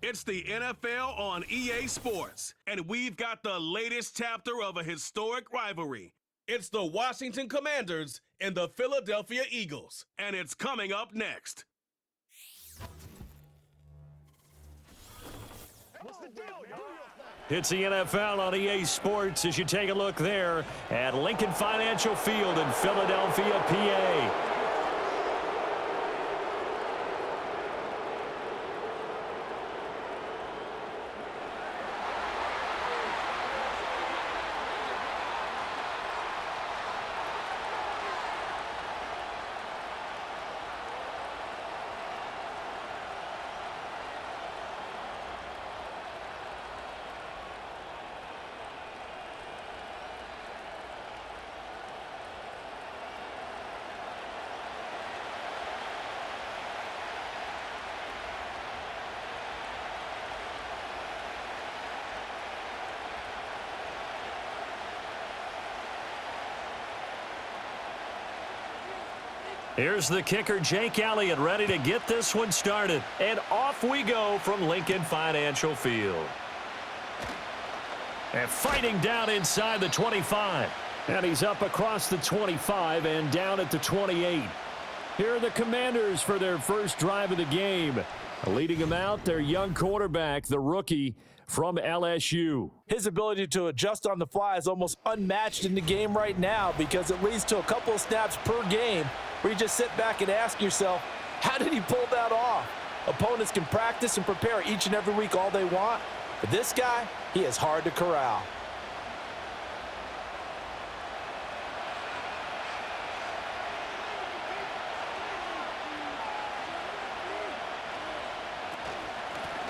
It's the NFL on EA Sports, and we've got the latest chapter of a historic rivalry. It's the Washington Commanders and the Philadelphia Eagles, and it's coming up next. It's the NFL on EA Sports as you take a look there at Lincoln Financial Field in Philadelphia, PA. Here's the kicker, Jake Elliott, ready to get this one started. And off we go from Lincoln Financial Field. And fighting down inside the 25. And he's up across the 25 and down at the 28. Here are the Commanders for their first drive of the game. Leading them out, their young quarterback, the rookie from LSU. His ability to adjust on the fly is almost unmatched in the game right now because it leads to a couple of snaps per game where you just sit back and ask yourself, how did he pull that off? Opponents can practice and prepare each and every week all they want, but this guy, he is hard to corral.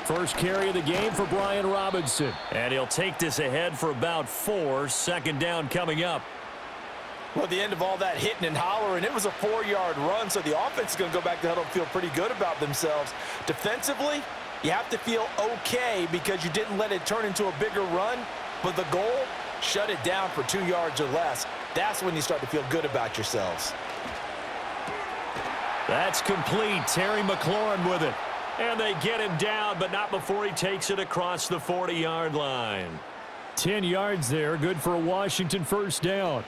First carry of the game for Brian Robinson. And he'll take this ahead for about 4. Second down coming up. Well, at the end of all that hitting and hollering, it was a 4-yard run, so the offense is going to go back to the huddle and feel pretty good about themselves. Defensively, you have to feel okay because you didn't let it turn into a bigger run, but the goal, shut it down for 2 yards or less. That's when you start to feel good about yourselves. That's complete. Terry McLaurin with it. And they get him down, but not before he takes it across the 40-yard line. 10 yards there, good for a Washington first down.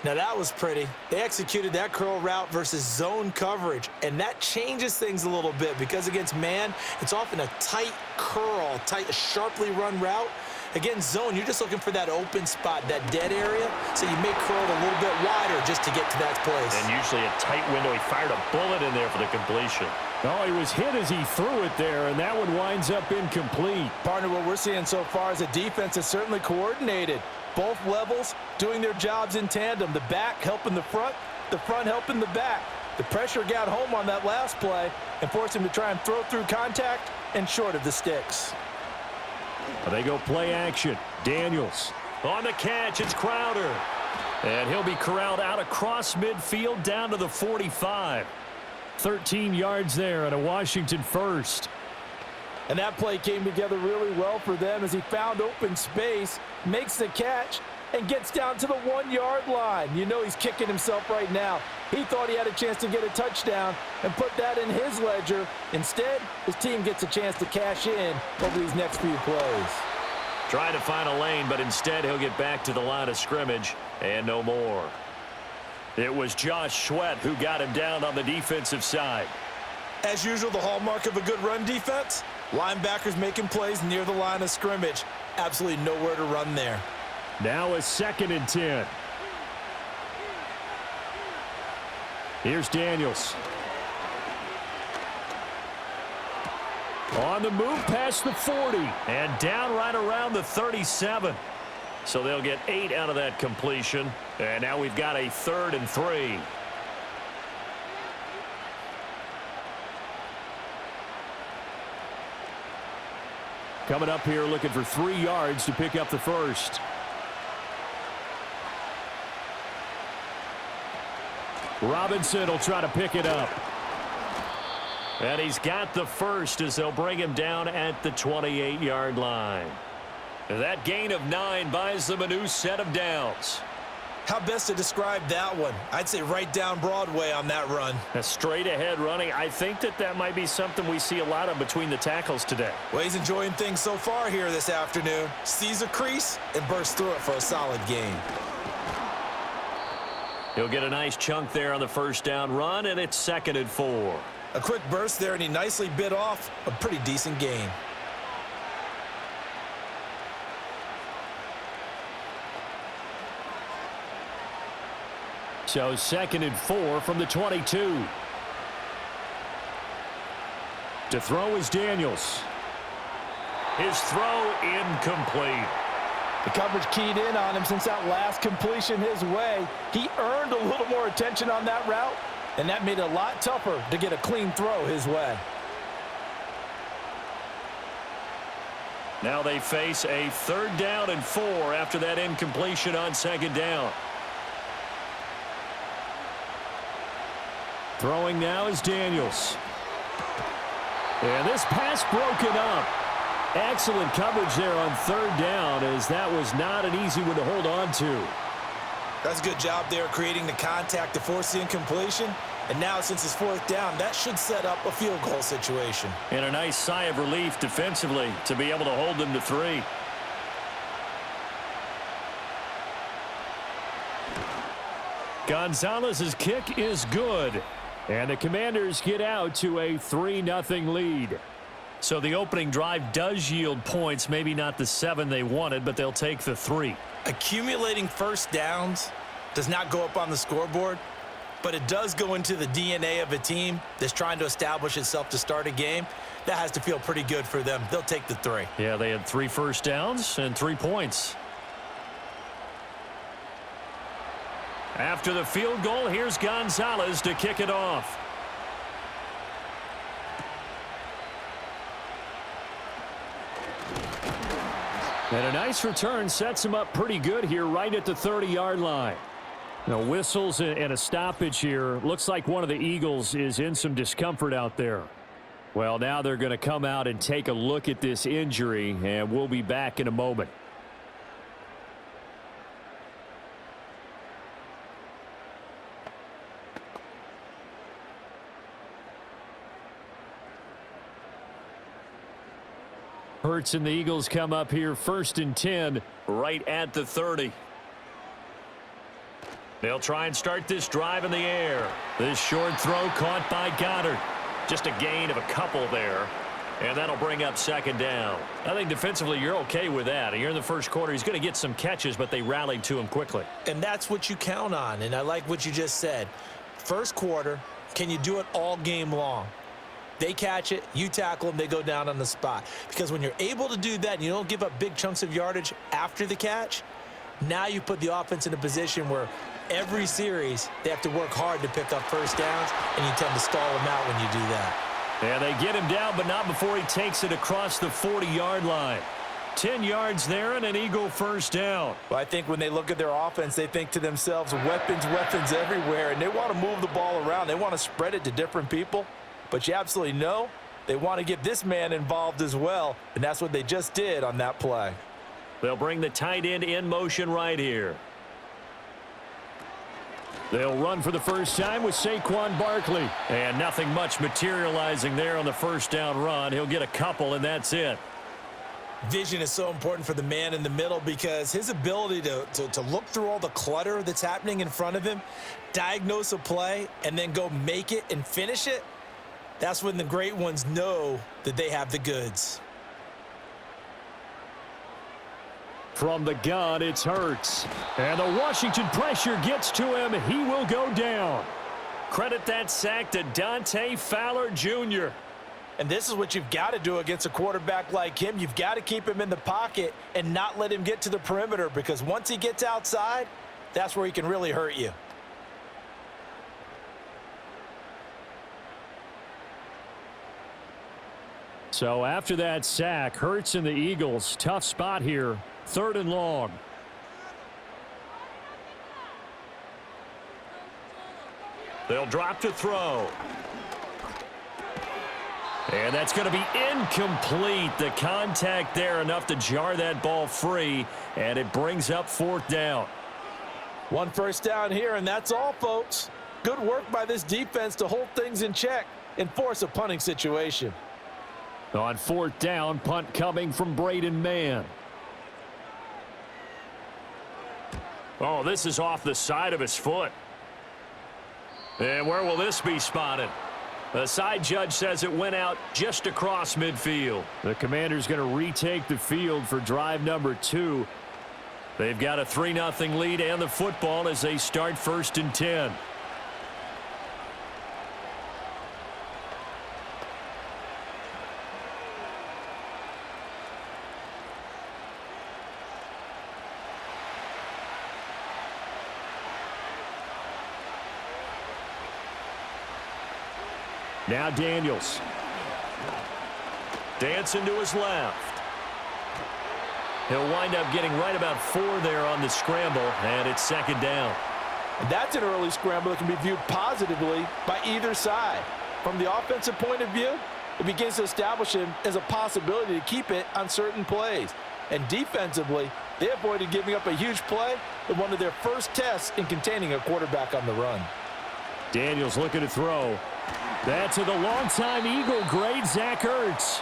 Now that was pretty. They executed that curl route versus zone coverage, and that changes things a little bit because against man, it's often a tight curl, sharply run route. Against zone, you're just looking for that open spot, that dead area, so you may curl it a little bit wider just to get to that place. And usually a tight window. He fired a bullet in there for the completion. Oh, he was hit as he threw it there, and that one winds up incomplete. Partner, what we're seeing so far is a defense that's certainly coordinated. Both levels doing their jobs in tandem. The back helping the front helping the back. The pressure got home on that last play and forced him to try and throw through contact and short of the sticks. They go play action. Daniels on the catch. It's Crowder. And he'll be corralled out across midfield down to the 45. 13 yards there and a Washington first. And that play came together really well for them as he found open space, makes the catch, and gets down to the 1-yard line. You know he's kicking himself right now. He thought he had a chance to get a touchdown and put that in his ledger. Instead, his team gets a chance to cash in over these next few plays. Trying to find a lane, but instead he'll get back to the line of scrimmage and no more. It was Josh Sweat who got him down on the defensive side. As usual, the hallmark of a good run defense, linebackers making plays near the line of scrimmage. Absolutely nowhere to run there. Now a 2nd and 10. Here's Daniels. On the move past the 40 and down right around the 37. So they'll get 8 out of that completion. And now we've got a 3rd and 3. Coming up here looking for 3 yards to pick up the first. Robinson will try to pick it up. And he's got the first as they'll bring him down at the 28-yard line. That gain of 9 buys them a new set of downs. How best to describe that one? I'd say right down Broadway on that run. A straight-ahead running. I think that might be something we see a lot of between the tackles today. Well, he's enjoying things so far here this afternoon. Sees a crease and bursts through it for a solid gain. He'll get a nice chunk there on the first down run, and it's 2nd and 4. A quick burst there, and he nicely bit off a pretty decent gain. So 2nd and 4 from the 22. To throw is Daniels. His throw incomplete. The coverage keyed in on him since that last completion his way. He earned a little more attention on that route, and that made it a lot tougher to get a clean throw his way. Now they face a 3rd down and 4 after that incompletion on 2nd down. Throwing now is Daniels. And this pass broken up. Excellent coverage there on 3rd down, as that was not an easy one to hold on to. That's a good job there creating the contact to force the incompletion. And now since it's 4th down, that should set up a field goal situation. And a nice sigh of relief defensively to be able to hold them to 3. Gonzalez's kick is good. And the Commanders get out to a 3-0 lead. So the opening drive does yield points, maybe not the 7 they wanted, but they'll take the 3. Accumulating first downs does not go up on the scoreboard, but it does go into the DNA of a team that's trying to establish itself to start a game. That has to feel pretty good for them. They'll take the 3. Yeah, they had 3 first downs and 3 points. After the field goal, here's Gonzalez to kick it off. And a nice return sets him up pretty good here right at the 30-yard line. Now, whistles and a stoppage here. Looks like one of the Eagles is in some discomfort out there. Well, now they're going to come out and take a look at this injury, and we'll be back in a moment. Hurts and the Eagles come up here 1st and 10 right at the 30. They'll try and start this drive in the air. This short throw caught by Goddard. Just a gain of a couple there. And that'll bring up 2nd down. I think defensively you're okay with that. You're in the first quarter. He's going to get some catches, but they rallied to him quickly. And that's what you count on. And I like what you just said. First quarter, can you do it all game long? They catch it, you tackle them, they go down on the spot. Because when you're able to do that and you don't give up big chunks of yardage after the catch, now you put the offense in a position where every series they have to work hard to pick up first downs, and you tend to stall them out when you do that. And they get him down, but not before he takes it across the 40-yard line. 10 yards there and an Eagle first down. Well, I think when they look at their offense, they think to themselves, weapons everywhere, and they want to move the ball around. They want to spread it to different people. But you absolutely know they want to get this man involved as well, and that's what they just did on that play. They'll bring the tight end in motion right here. They'll run for the first time with Saquon Barkley. And nothing much materializing there on the first down run. He'll get a couple, and that's it. Vision is so important for the man in the middle because his ability to look through all the clutter that's happening in front of him, diagnose a play, and then go make it and finish it, that's when the great ones know that they have the goods. From the gun, it's Hurts. And the Washington pressure gets to him. He will go down. Credit that sack to Dante Fowler Jr. And this is what you've got to do against a quarterback like him. You've got to keep him in the pocket and not let him get to the perimeter, because once he gets outside, that's where he can really hurt you. So after that sack, Hurts and the Eagles, tough spot here, 3rd and long. They'll drop to throw. And that's going to be incomplete. The contact there enough to jar that ball free, and it brings up 4th down. One first down here, and that's all, folks. Good work by this defense to hold things in check and force a punting situation. On fourth down, punt coming from Braden Mann. Oh, this is off the side of his foot. And where will this be spotted? The side judge says it went out just across midfield. The Commanders going to retake the field for drive number 2. They've got a 3-0 lead and the football as they start 1st and 10. Now Daniels. Dancing to his left. He'll wind up getting right about 4 there on the scramble, and it's 2nd down. And that's an early scramble that can be viewed positively by either side. From the offensive point of view, it begins to establish him as a possibility to keep it on certain plays. And defensively, they avoided giving up a huge play in one of their first tests in containing a quarterback on the run. Daniels looking to throw. That's to the longtime Eagle great Zach Ertz.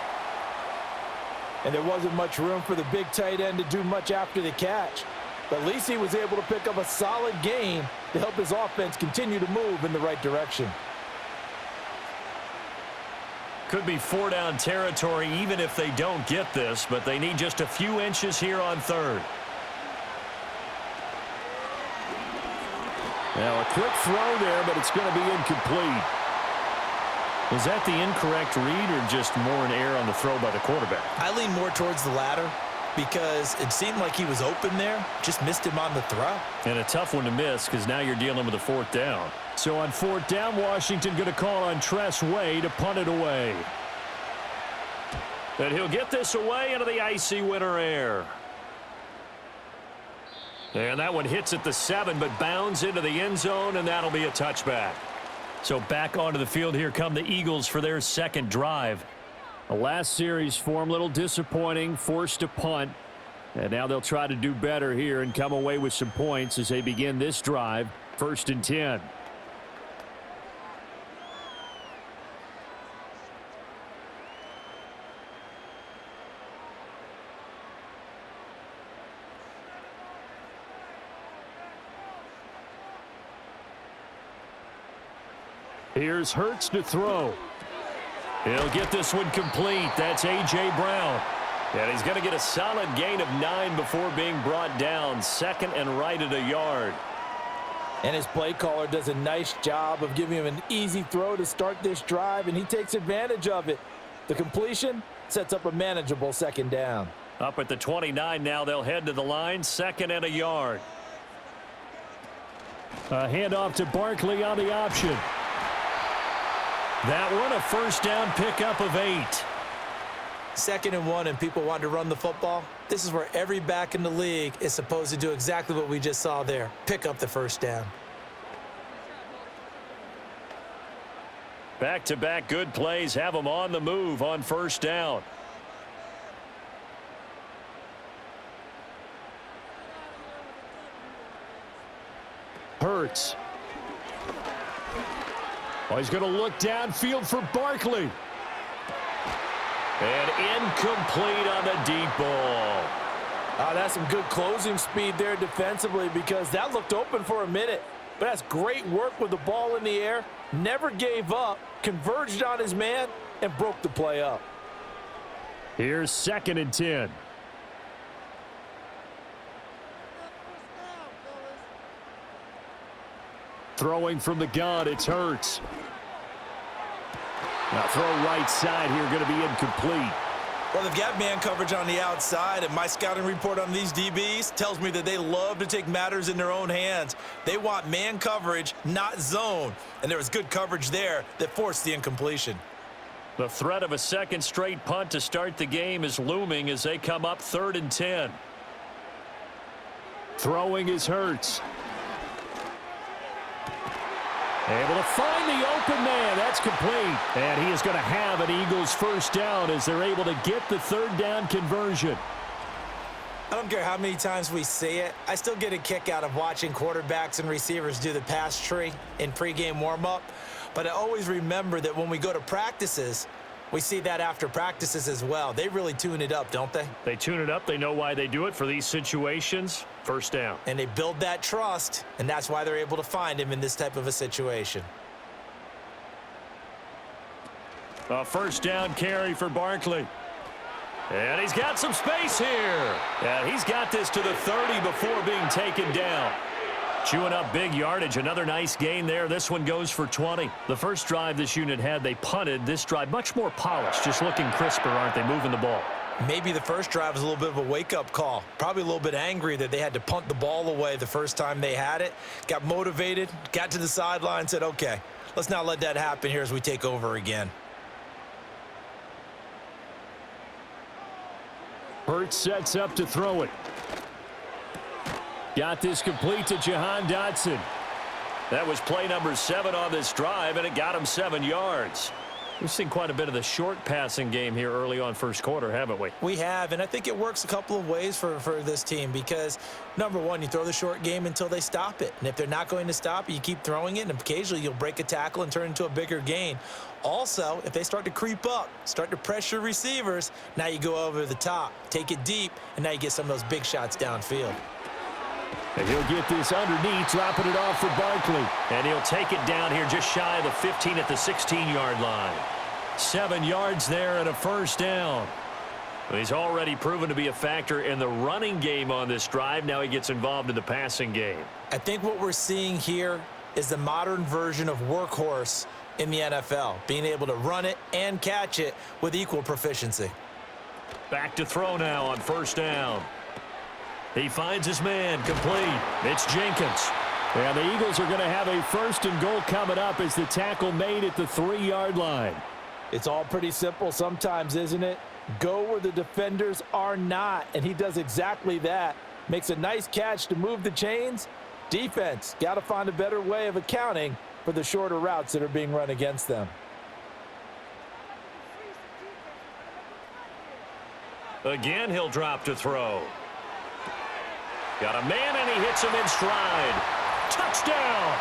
And there wasn't much room for the big tight end to do much after the catch. But at least he was able to pick up a solid gain to help his offense continue to move in the right direction. Could be 4-down territory even if they don't get this, but they need just a few inches here on 3rd. Now a quick throw there, but it's going to be incomplete. Was that the incorrect read or just more an error on the throw by the quarterback? I lean more towards the latter because it seemed like he was open there, just missed him on the throw. And a tough one to miss because now you're dealing with a 4th down. So on 4th down, Washington going to call on Tress Way to punt it away. And he'll get this away into the icy winter air. And that one hits at the 7, but bounds into the end zone, and that'll be a touchback. So back onto the field here come the Eagles for their 2nd drive. The last series for them, a little disappointing, forced to punt. And now they'll try to do better here and come away with some points as they begin this drive, 1st and 10. Here's Hurts to throw. He'll get this one complete. That's A.J. Brown. And he's going to get a solid gain of 9 before being brought down. 2nd and right at a yard. And his play caller does a nice job of giving him an easy throw to start this drive, and he takes advantage of it. The completion sets up a manageable 2nd down. Up at the 29 now, they'll head to the line. 2nd and a yard. A handoff to Barkley on the option. That one, a 1st down pickup of 8. 2nd and 1, and people want to run the football. This is where every back in the league is supposed to do exactly what we just saw there. Pick up the 1st down. Back-to-back good plays have them on the move on 1st down. Hurts. Oh, he's going to look downfield for Barkley. And incomplete on the deep ball. That's some good closing speed there defensively because that looked open for a minute. But that's great work with the ball in the air. Never gave up, converged on his man, and broke the play up. Here's 2nd and 10. Throwing from the gun, it's Hurts. Now throw right side here, going to be incomplete. Well, they've got man coverage on the outside, and my scouting report on these DBs tells me that they love to take matters in their own hands. They want man coverage, not zone, and there was good coverage there that forced the incompletion. The threat of a 2nd straight punt to start the game is looming as they come up 3rd and 10. Throwing is Hurts. Able to find the open man. That's complete. And he is going to have an Eagles 1st down as they're able to get the 3rd down conversion. I don't care how many times we see it. I still get a kick out of watching quarterbacks and receivers do the pass tree in pregame warm-up. But I always remember that when we go to practices, we see that after practices as well. They really tune it up, don't they? They tune it up. They know why they do it for these situations. First down. And they build that trust, and that's why they're able to find him in this type of a situation. A first down carry for Barkley. And he's got some space here. And he's got this to the 30 before being taken down. Chewing up big yardage. Another nice gain there. This one goes for 20. The first drive this unit had, they punted. This drive, much more polished. Just looking crisper, aren't they, moving the ball? Maybe the first drive was a little bit of a wake-up call. Probably a little bit angry that they had to punt the ball away the first time they had it. Got motivated, got to the sideline, said, okay, let's not let that happen here as we take over again. Hurts sets up to throw it. Got this complete to Jahan Dotson. That was play number 7 on this drive, and it got him 7 yards. We've seen quite a bit of the short passing game here early on first quarter, haven't we? We have, and I think it works a couple of ways for this team because, number one, you throw the short game until they stop it. And if they're not going to stop it, you keep throwing it, and occasionally you'll break a tackle and turn it into a bigger gain. Also, if they start to creep up, start to pressure receivers, now you go over the top, take it deep, and now you get some of those big shots downfield. And he'll get this underneath, dropping it off for Barkley. And he'll take it down here just shy of the 15 at the 16-yard line. 7 yards there and a first down. He's already proven to be a factor in the running game on this drive. Now he gets involved in the passing game. I think what we're seeing here is the modern version of workhorse in the NFL, being able to run it and catch it with equal proficiency. Back to throw now on first down. He finds his man complete. It's Jenkins. And the Eagles are going to have a first and goal coming up as the tackle made at the 3-yard line. It's all pretty simple sometimes, isn't it? Go where the defenders are not, and he does exactly that. Makes a nice catch to move the chains. Defense, got to find a better way of accounting for the shorter routes that are being run against them. Again, he'll drop to throw. Got a man, and he hits him in stride. Touchdown!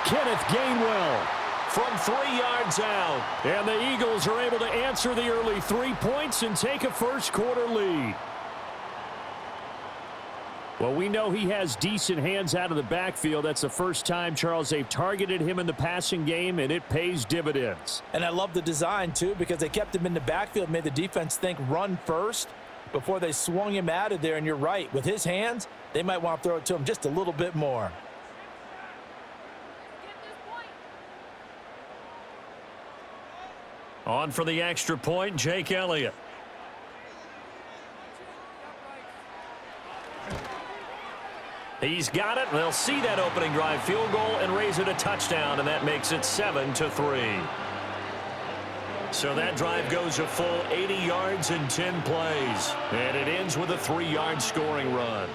Kenneth Gainwell from 3 yards out. And the Eagles are able to answer the early 3 points and take a first quarter lead. Well, we know he has decent hands out of the backfield. That's the first time, Charles, they've targeted him in the passing game, and it pays dividends. And I love the design, too, because they kept him in the backfield, made the defense think run first before they swung him out of there. And you're right, with his hands, they might want to throw it to him just a little bit more. On for the extra point, Jake Elliott. He's got it. They'll see that opening drive field goal and raise it a touchdown, and that makes it 7-3. So that drive goes a full 80 yards in 10 plays, and it ends with a 3-yard scoring run.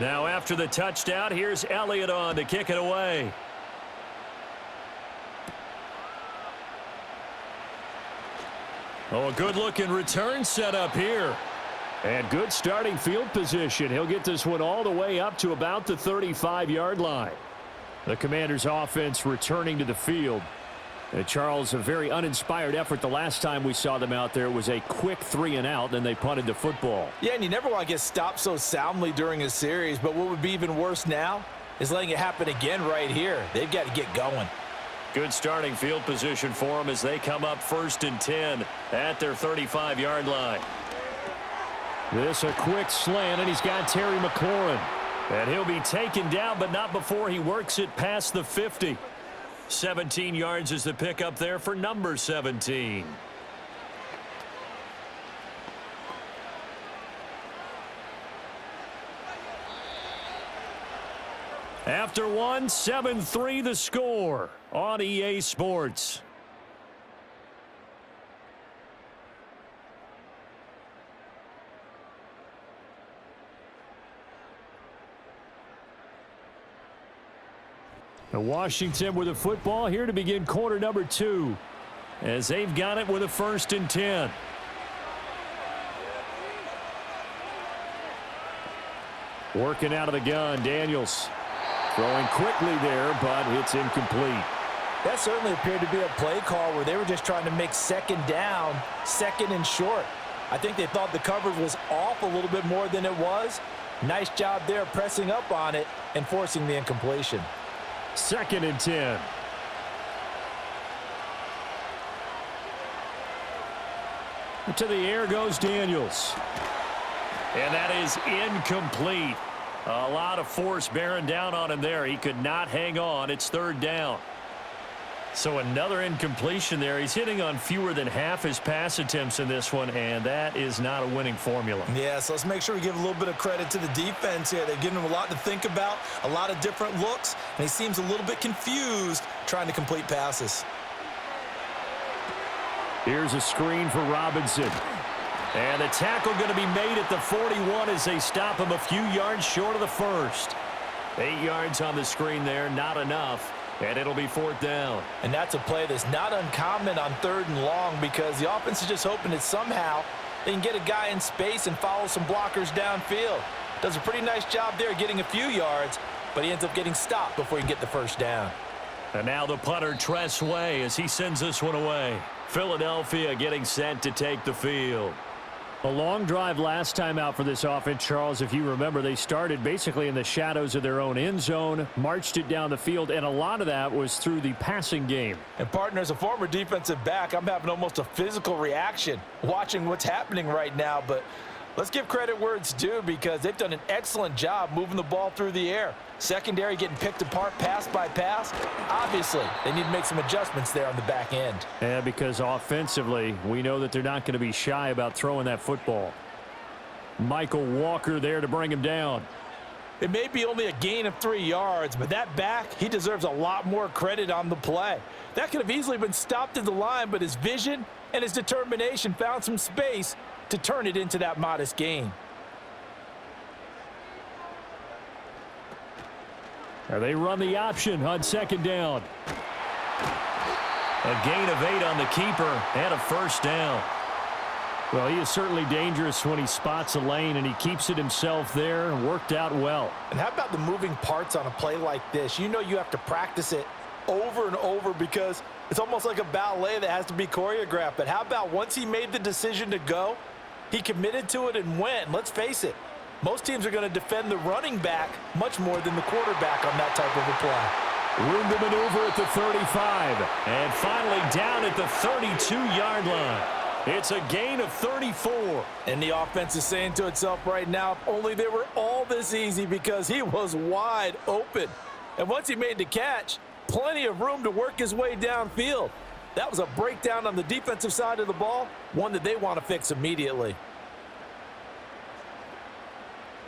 Now after the touchdown, here's Elliott on to kick it away. Oh, a good-looking return set up here. And good starting field position. He'll get this one all the way up to about the 35-yard line. The Commanders' offense returning to the field. Charles, a very uninspired effort the last time we saw them out there was a quick 3-and-out, then they punted the football. Yeah, and you never want to get stopped so soundly during a series, but what would be even worse now is letting it happen again right here. They've got to get going. Good starting field position for them as they come up 1st and 10 at their 35-yard line. This a quick slant, and he's got Terry McLaurin. And he'll be taken down, but not before he works it past the 50. 17 yards is the pickup there for number 17. After one, 7-3 the score on EA Sports. And Washington with the football here to begin quarter number 2, as they've got it with a 1st and 10. Working out of the gun, Daniels throwing quickly there, but it's incomplete. That certainly appeared to be a play call where they were just trying to make second down, second and short. I think they thought the coverage was off a little bit more than it was. Nice job there pressing up on it and forcing the incompletion. 2nd and 10. To the air goes Daniels. And that is incomplete. A lot of force bearing down on him there. He could not hang on. It's 3rd down. So another incompletion there. He's hitting on fewer than half his pass attempts in this one, and that is not a winning formula. Yeah, so let's make sure we give a little bit of credit to the defense here. They're giving him a lot to think about, a lot of different looks, and he seems a little bit confused trying to complete passes. Here's a screen for Robinson. And the tackle going to be made at the 41 as they stop him a few yards short of the 1st. 8 yards on the screen there, not enough. And it'll be 4th down. And that's a play that's not uncommon on 3rd and long because the offense is just hoping that somehow they can get a guy in space and follow some blockers downfield. Does a pretty nice job there getting a few yards, but he ends up getting stopped before he can get the 1st down. And now the punter, Tress Way, as he sends this one away. Philadelphia getting set to take the field. A long drive last time out for this offense, Charles. If you remember, they started basically in the shadows of their own end zone, marched it down the field, and a lot of that was through the passing game. And, partner, as a former defensive back, I'm having almost a physical reaction watching what's happening right now. But let's give credit where it's due because they've done an excellent job moving the ball through the air. Secondary getting picked apart pass by pass. Obviously, they need to make some adjustments there on the back end. Yeah, because offensively, we know that they're not going to be shy about throwing that football. Michael Walker there to bring him down. It may be only a gain of 3 yards, but that back, he deserves a lot more credit on the play. That could have easily been stopped at the line, but his vision and his determination found some space to turn it into that modest gain. They run the option on 2nd down. A gain of 8 on the keeper and a 1st down. Well, he is certainly dangerous when he spots a lane, and he keeps it himself there. Worked out well. And how about the moving parts on a play like this? You know you have to practice it over and over because it's almost like a ballet that has to be choreographed. But how about once he made the decision to go, he committed to it and went. Let's face it, most teams are going to defend the running back much more than the quarterback on that type of a play. Room to maneuver at the 35. And finally down at the 32-yard line. It's a gain of 34. And the offense is saying to itself right now, if only they were all this easy because he was wide open. And once he made the catch, plenty of room to work his way downfield. That was a breakdown on the defensive side of the ball, one that they want to fix immediately.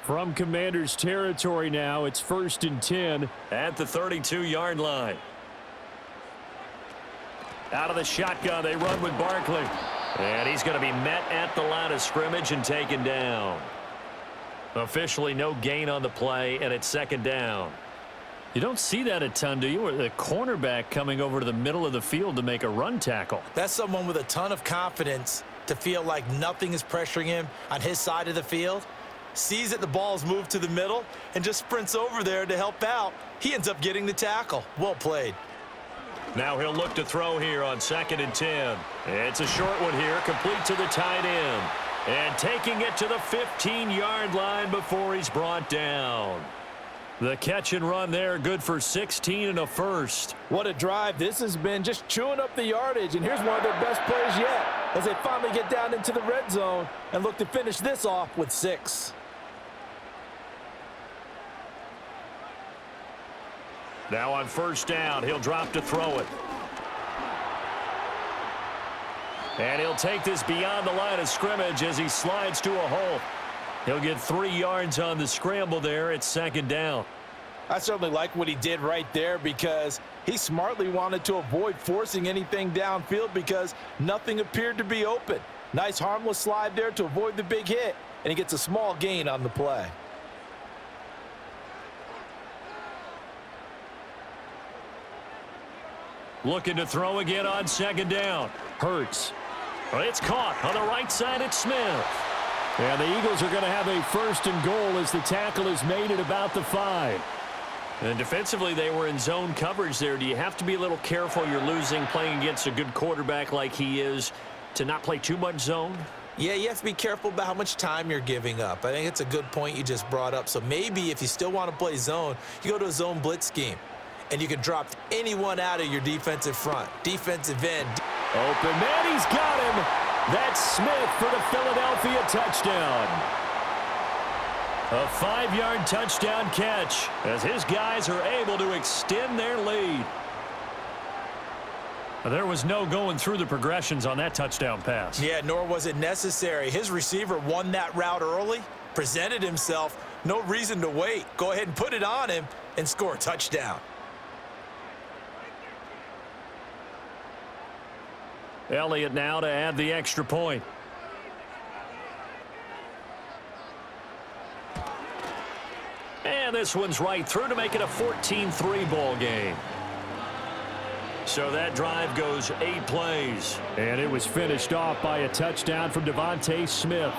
From Commanders territory now, it's 1st and 10 at the 32-yard line. Out of the shotgun, they run with Barkley. And he's going to be met at the line of scrimmage and taken down. Officially no gain on the play, and it's 2nd down. You don't see that a ton, do you? Or the cornerback coming over to the middle of the field to make a run tackle. That's someone with a ton of confidence to feel like nothing is pressuring him on his side of the field. Sees that the ball's moved to the middle and just sprints over there to help out. He ends up getting the tackle. Well played. Now he'll look to throw here on 2nd and 10. It's a short one here, complete to the tight end. And taking it to the 15-yard line before he's brought down. The catch and run there, good for 16 and a 1st. What a drive this has been, just chewing up the yardage. And here's one of their best plays yet as they finally get down into the red zone and look to finish this off with 6. Now on 1st down, he'll drop to throw it. And he'll take this beyond the line of scrimmage as he slides to a hole. He'll get 3 yards on the scramble there at 2nd down. I certainly like what he did right there because he smartly wanted to avoid forcing anything downfield because nothing appeared to be open. Nice harmless slide there to avoid the big hit, and he gets a small gain on the play. Looking to throw again on second down. Hurts. It's caught on the right side. It's Smith. And the Eagles are going to have a first and goal as the tackle is made at about the 5. And defensively, they were in zone coverage there. Do you have to be a little careful? You're losing, playing against a good quarterback like he is, to not play too much zone? Yeah, you have to be careful about how much time you're giving up. I think it's a good point you just brought up. So maybe if you still want to play zone, you go to a zone blitz scheme, and you can drop anyone out of your defensive front, defensive end. Open man, he's got him. That's Smith for the Philadelphia touchdown. A 5-yard touchdown catch as his guys are able to extend their lead. There was no going through the progressions on that touchdown pass. Yeah, nor was it necessary. His receiver won that route early, presented himself, no reason to wait. Go ahead and put it on him and score a touchdown. Elliott now to add the extra point. And this one's right through to make it a 14-3 ball game. So that drive goes 8 plays. And it was finished off by a touchdown from Devontae Smith.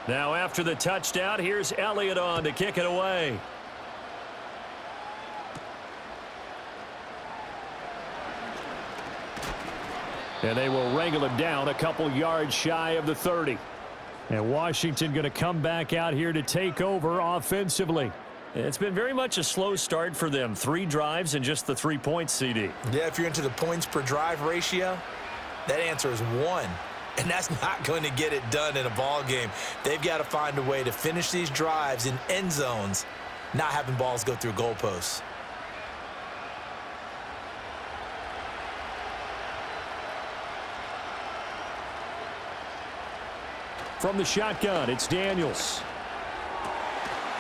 Now after the touchdown, here's Elliott on to kick it away. And they will wrangle him down a couple yards shy of the 30. And Washington going to come back out here to take over offensively. It's been very much a slow start for them. 3 drives and just the 3 points, CD. Yeah, if you're into the points per drive ratio, that answer is 1. And that's not going to get it done in a ball game. They've got to find a way to finish these drives in end zones, not having balls go through goalposts. From the shotgun, it's Daniels.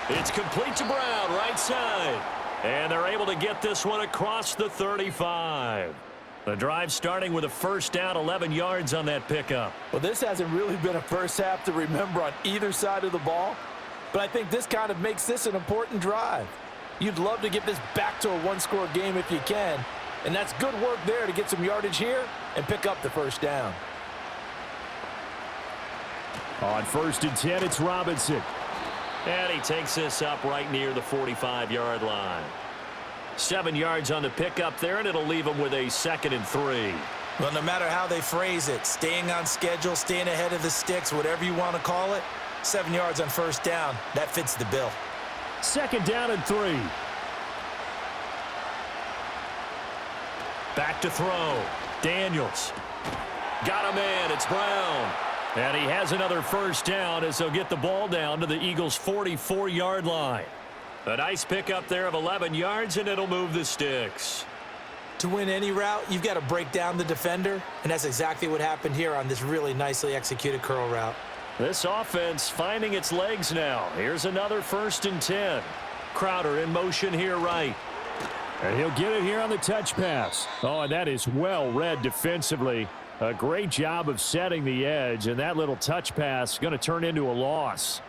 It's complete to Brown, right side. And they're able to get this one across the 35. The drive starting with a first down, 11 yards on that pickup. Well, this hasn't really been a first half to remember on either side of the ball, but I think this kind of makes this an important drive. You'd love to get this back to a one-score game if you can, and that's good work there to get some yardage here and pick up the first down. On 1st and 10, it's Robinson. And he takes this up right near the 45-yard line. 7 yards on the pickup there, and it'll leave them with a 2nd and 3. Well, no matter how they phrase it, staying on schedule, staying ahead of the sticks, whatever you want to call it, 7 yards on first down, that fits the bill. 2nd down and 3. Back to throw. Daniels. Got him in. It's Brown. And he has another first down as they'll get the ball down to the Eagles' 44-yard line. A nice pickup there of 11 yards, and it'll move the sticks. To win any route, you've got to break down the defender, and that's exactly what happened here on this really nicely executed curl route. This offense finding its legs now. Here's another 1st and 10. Crowder in motion here right. And he'll get it here on the touch pass. Oh, and that is well read defensively. A great job of setting the edge, and that little touch pass going to turn into a loss.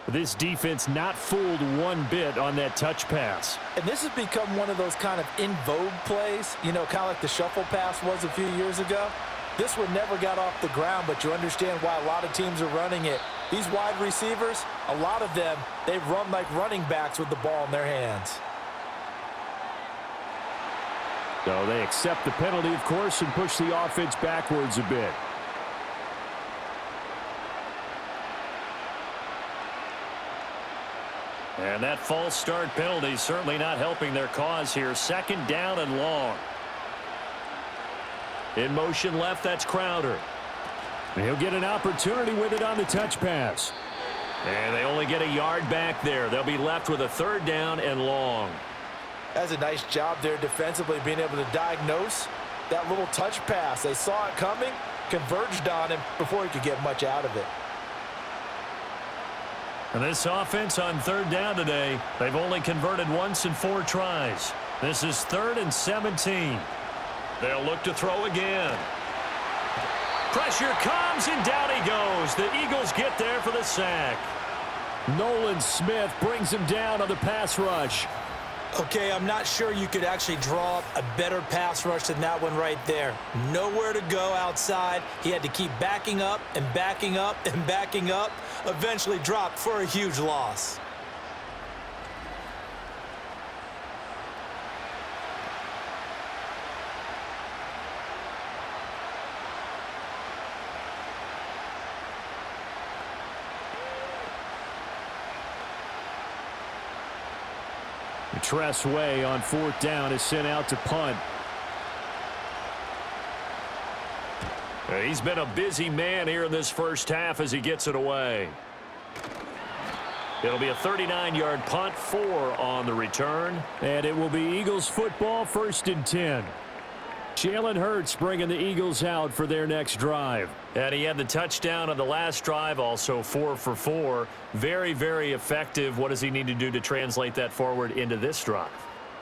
This defense not fooled one bit on that touch pass. And this has become one of those kind of in vogue plays, you know, kind of like the shuffle pass was a few years ago. This one never got off the ground, but you understand why a lot of teams are running it. These wide receivers, a lot of them, they run like running backs with the ball in their hands. So they accept the penalty, of course, and push the offense backwards a bit. And that false start penalty certainly not helping their cause here. 2nd down and long. In motion left, that's Crowder. And he'll get an opportunity with it on the touch pass. And they only get a yard back there. They'll be left with a 3rd down and long. That's a nice job there defensively, being able to diagnose that little touch pass. They saw it coming, converged on him before he could get much out of it. And this offense on third down today, they've only converted once in 4 tries. This is 3rd and 17. They'll look to throw again. Pressure comes, and down he goes. The Eagles get there for the sack. Nolan Smith brings him down on the pass rush. Okay, I'm not sure you could actually draw up a better pass rush than that one right there. Nowhere to go outside. He had to keep backing up and backing up and backing up. Eventually dropped for a huge loss. Tress Way on 4th down is sent out to punt. He's been a busy man here in this first half as he gets it away. It'll be a 39-yard punt, 4 on the return. And it will be Eagles football, 1st and 10. Jalen Hurts bringing the Eagles out for their next drive. And he had the touchdown on the last drive, also 4 for 4. Very, very effective. What does he need to do to translate that forward into this drive?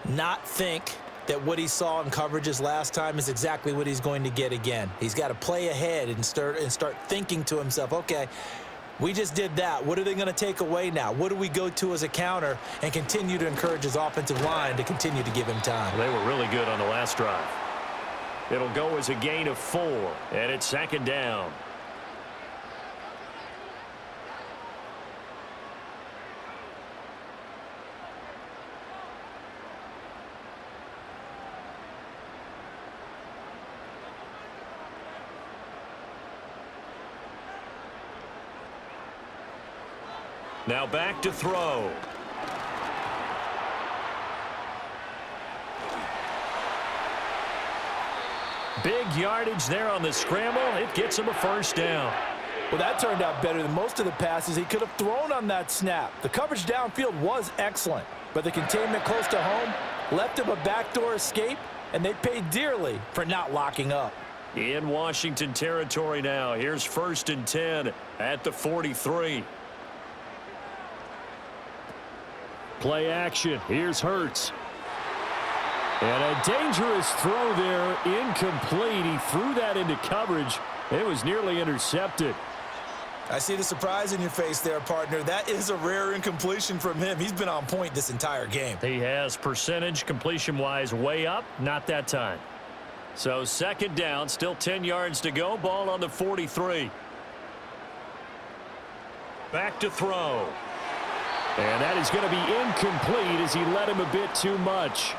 Not think that what he saw in coverages last time is exactly what he's going to get again. He's got to play ahead and start thinking to himself, okay, we just did that. What are they going to take away now? What do we go to as a counter? And continue to encourage his offensive line to continue to give him time. They were really good on the last drive. It'll go as a gain of 4, and it's 2nd down. Now back to throw. Big yardage there on the scramble. It gets him a 1st down. Well, that turned out better than most of the passes he could have thrown on that snap. The coverage downfield was excellent, but the containment close to home left him a backdoor escape, and they paid dearly for not locking up. In Washington territory now. Here's 1st and 10 at the 43. Play action. Here's Hurts. And a dangerous throw there, incomplete. He threw that into coverage. It was nearly intercepted. I see the surprise in your face there, partner. That is a rare incompletion from him. He's been on point this entire game. He has percentage completion-wise way up, not that time. So 2nd down, still 10 yards to go. Ball on the 43. Back to throw. And that is going to be incomplete as he led him a bit too much.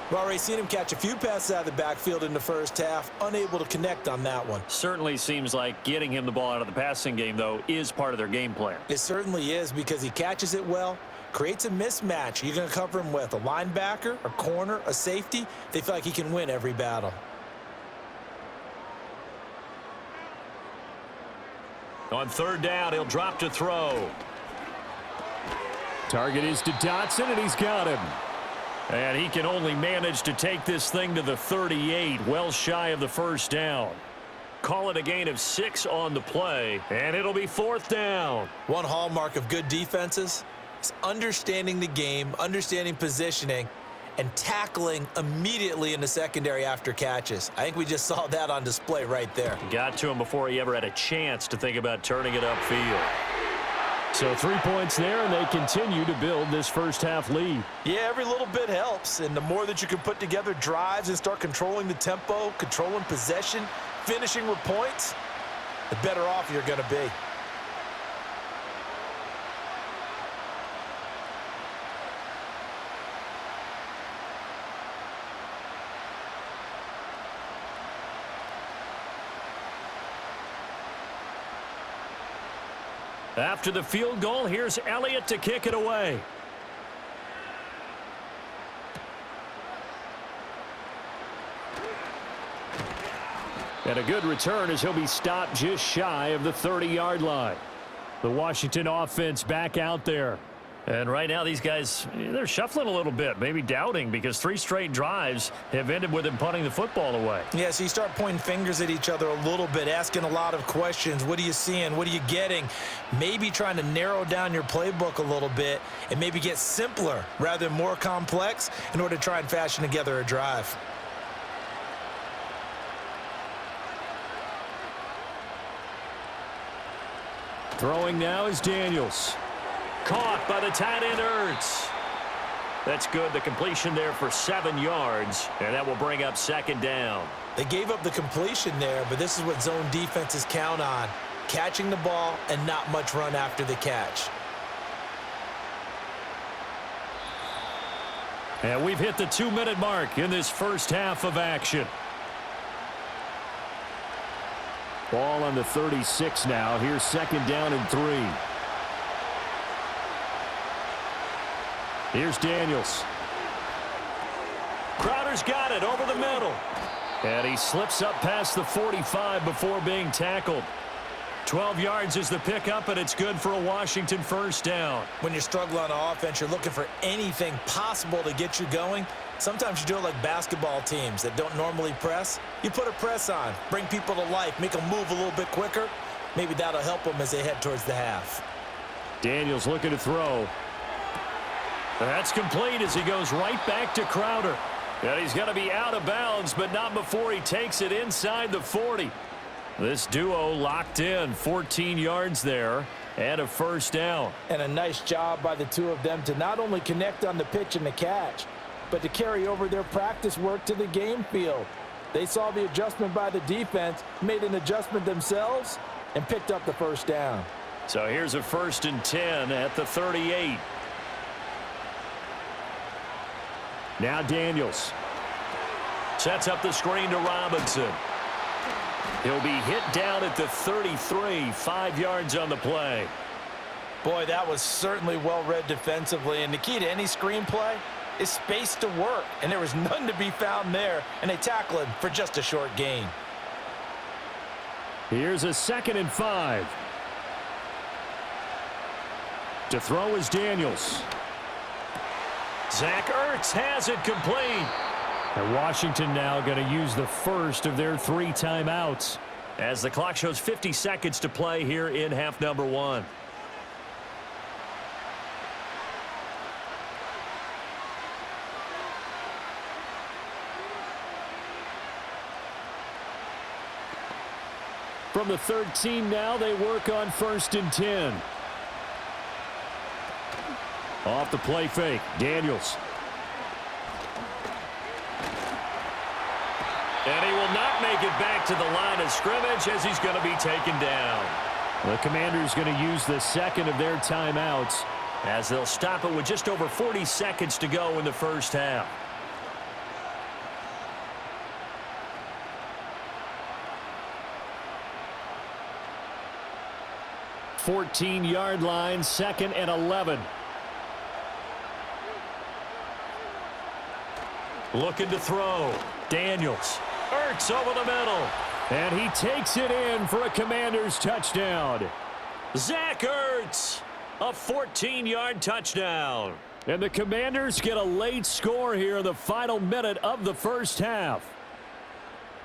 We've already seen him catch a few passes out of the backfield in the first half, unable to connect on that one. Certainly seems like getting him the ball out of the passing game, though, is part of their game plan. It certainly is, because he catches it well, creates a mismatch. You're going to cover him with a linebacker, a corner, a safety. They feel like he can win every battle. On 3rd down, he'll drop to throw. Target is to Dotson, and he's got him. And he can only manage to take this thing to the 38, well shy of the 1st down. Call it a gain of 6 on the play, and it'll be 4th down. One hallmark of good defenses is understanding the game, understanding positioning, and tackling immediately in the secondary after catches. I think we just saw that on display right there. Got to him before he ever had a chance to think about turning it upfield. So 3 points there, and they continue to build this first half lead. Yeah, every little bit helps, and the more that you can put together drives and start controlling the tempo, controlling possession, finishing with points, the better off you're going to be. After the field goal, here's Elliott to kick it away. And a good return as he'll be stopped just shy of the 30-yard line. The Washington offense back out there. And right now, these guys, they're shuffling a little bit, maybe doubting, because 3 straight drives have ended with him punting the football away. Yeah, so you start pointing fingers at each other a little bit, asking a lot of questions. What are you seeing? What are you getting? Maybe trying to narrow down your playbook a little bit and maybe get simpler rather than more complex in order to try and fashion together a drive. Throwing now is Daniels. Caught by the tight end, Ertz. That's good. The completion there for 7 yards, and that will bring up 2nd down. They gave up the completion there, but this is what zone defenses count on, catching the ball and not much run after the catch. And we've hit the 2-minute mark in this first half of action. Ball on the 36 now. Here's 2nd down and 3. Here's Daniels. Crowder's got it over the middle. And he slips up past the 45 before being tackled. 12 yards is the pickup, and it's good for a Washington 1st down. When you're struggling on offense, you're looking for anything possible to get you going. Sometimes you do it like basketball teams that don't normally press. You put a press on, bring people to life, make them move a little bit quicker. Maybe that'll help them as they head towards the half. Daniels looking to throw. That's complete as he goes right back to Crowder. And he's going to be out of bounds, but not before he takes it inside the 40. This duo locked in, 14 yards there, and a 1st down. And a nice job by the two of them to not only connect on the pitch and the catch, but to carry over their practice work to the game field. They saw the adjustment by the defense, made an adjustment themselves, and picked up the 1st down. So here's a 1st and 10 at the 38. Now Daniels. Sets up the screen to Robinson. He'll be hit down at the 33, 5 yards on the play. Boy, that was certainly well read defensively, and the key to any screenplay is space to work, and there was none to be found there, and they tackle him for just a short gain. Here's a 2nd and 5. To throw is Daniels. Zach Ertz has it complete. And Washington now going to use the first of their 3 timeouts as the clock shows 50 seconds to play here in half number 1. From the 13 now, they work on 1st and 10. Off the play fake, Daniels. And he will not make it back to the line of scrimmage as he's going to be taken down. The Commanders going to use the 2nd of their timeouts as they'll stop it with just over 40 seconds to go in the first half. $14-yard line, 2nd and 11. Looking to throw. Daniels. Ertz over the middle. And he takes it in for a Commanders touchdown. Zach Ertz, a 14-yard touchdown. And the Commanders get a late score here in the final minute of the first half.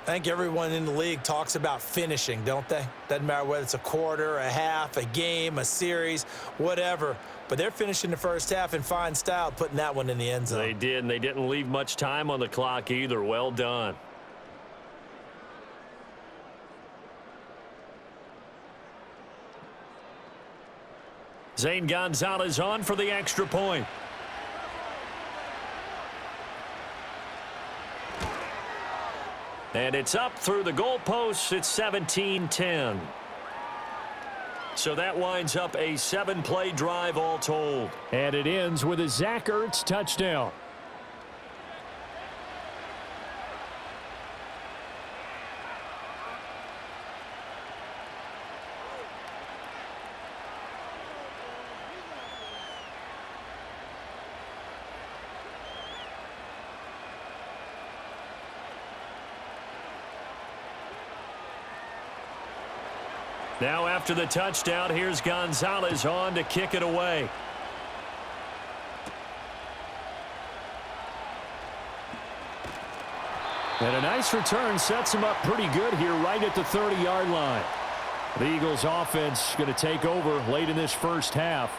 I think everyone in the league talks about finishing, don't they? Doesn't matter whether it's a quarter, a half, a game, a series, whatever. But they're finishing the first half in fine style, putting that one in the end zone. They did, and they didn't leave much time on the clock either. Well done. Zane Gonzalez on for the extra point. And it's up through the goalposts. It's 17-10. So that winds up a 7-play drive all told. And it ends with a Zach Ertz touchdown. Now after the touchdown, here's Gonzalez on to kick it away. And a nice return sets them up pretty good here right at the 30-yard line. The Eagles offense going to take over late in this first half.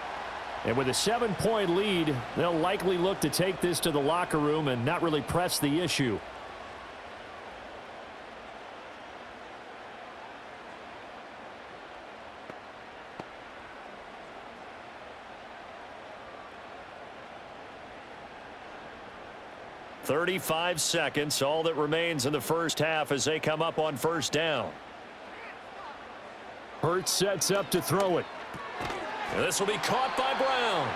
And with a 7-point lead, they'll likely look to take this to the locker room and not really press the issue. "35 seconds, all that remains in the first half as they come up on first down." Hurts sets up to throw it. And this will be caught by Brown.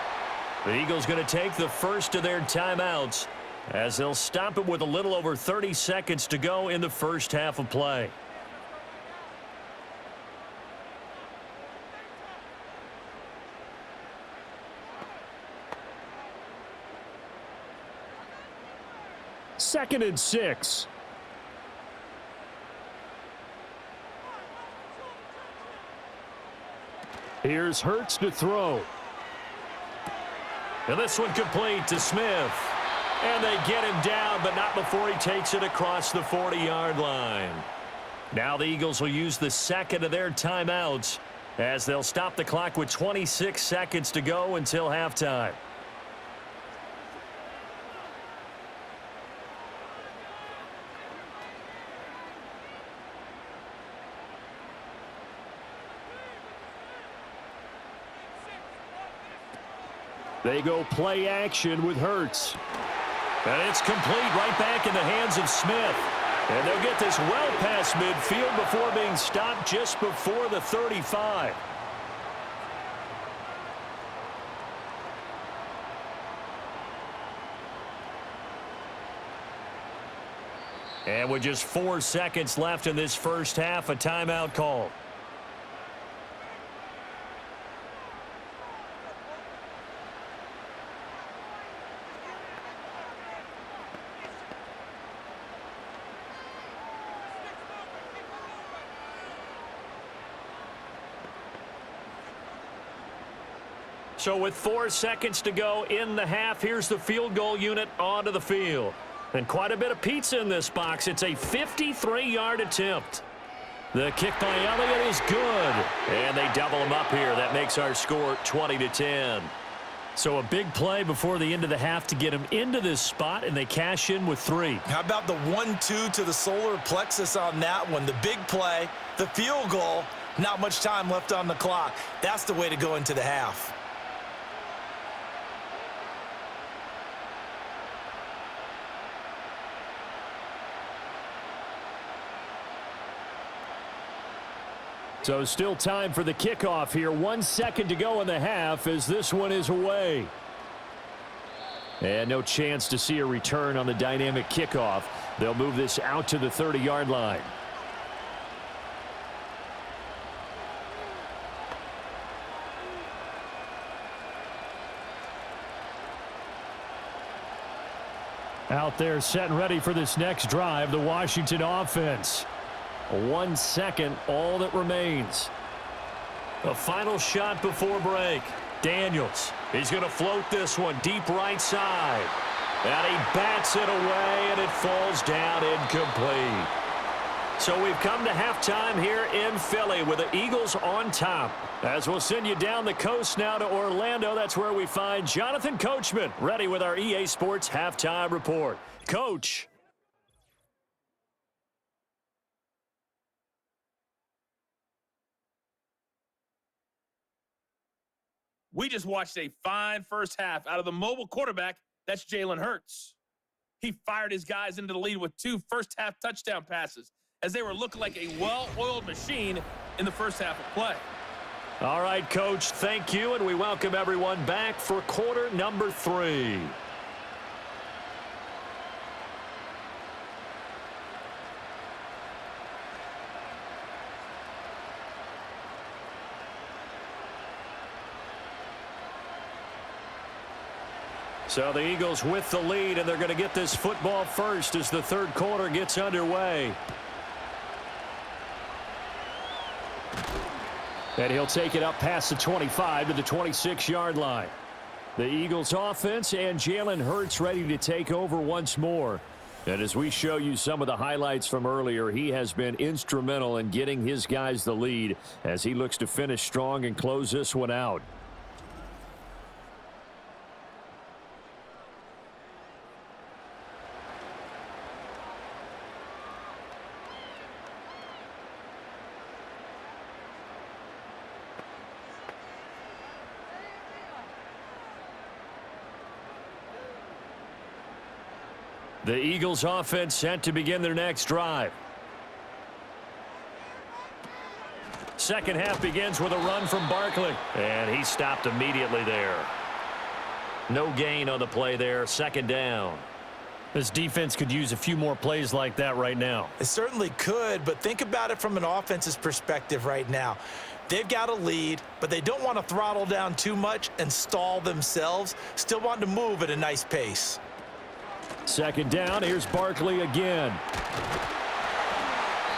The Eagles going to take the first of their timeouts as they'll stop it with a little over 30 seconds to go in the first half of play. Second and 6. Here's Hurts to throw. And this one complete to Smith. And they get him down, but not before he takes it across the 40-yard line. Now the Eagles will use the second of their timeouts as they'll stop the clock with 26 seconds to go until halftime. They go play action with Hurts. And it's complete right back in the hands of Smith. And they'll get this well past midfield before being stopped just before the 35. And with just 4 seconds left in this first half, a timeout call. So with 4 seconds to go in the half, here's the field goal unit onto the field. And quite a bit of pizza in this box. It's a 53-yard attempt. The kick by Elliott is good. And they double him up here. That makes our score 20-10. So a big play before the end of the half to get him into this spot, and they cash in with 3. How about the 1-2 to the solar plexus on that one? The big play, the field goal, not much time left on the clock. That's the way to go into the half. So still time for the kickoff here. 1 second to go in the half as this one is away. And no chance to see a return on the dynamic kickoff. They'll move this out to the 30-yard line. Out there set and ready for this next drive, the Washington offense. 1 second, all that remains. A final shot before break. Daniels, he's going to float this one deep right side. And he bats it away, and it falls down incomplete. So we've come to halftime here in Philly with the Eagles on top. As we'll send you down the coast now to Orlando, that's where we find Jonathan Coachman, ready with our EA Sports Halftime Report. Coach. We just watched a fine first half out of the mobile quarterback. That's Jalen Hurts. He fired his guys into the lead with 2 first-half touchdown passes as they were looking like a well-oiled machine in the first half of play. All right, Coach, thank you, and we welcome everyone back for quarter number 3. So the Eagles with the lead, and they're going to get this football first as the third quarter gets underway. And he'll take it up past the 25 to the 26-yard line. The Eagles offense and Jalen Hurts ready to take over once more. And as we show you some of the highlights from earlier, he has been instrumental in getting his guys the lead as he looks to finish strong and close this one out. The Eagles offense set to begin their next drive. Second half begins with a run from Barkley. And he stopped immediately there. No gain on the play there. Second down. This defense could use a few more plays like that right now. It certainly could, but think about it from an offense's perspective right now. They've got a lead, but they don't want to throttle down too much and stall themselves. Still want to move at a nice pace. Second down, here's Barkley again.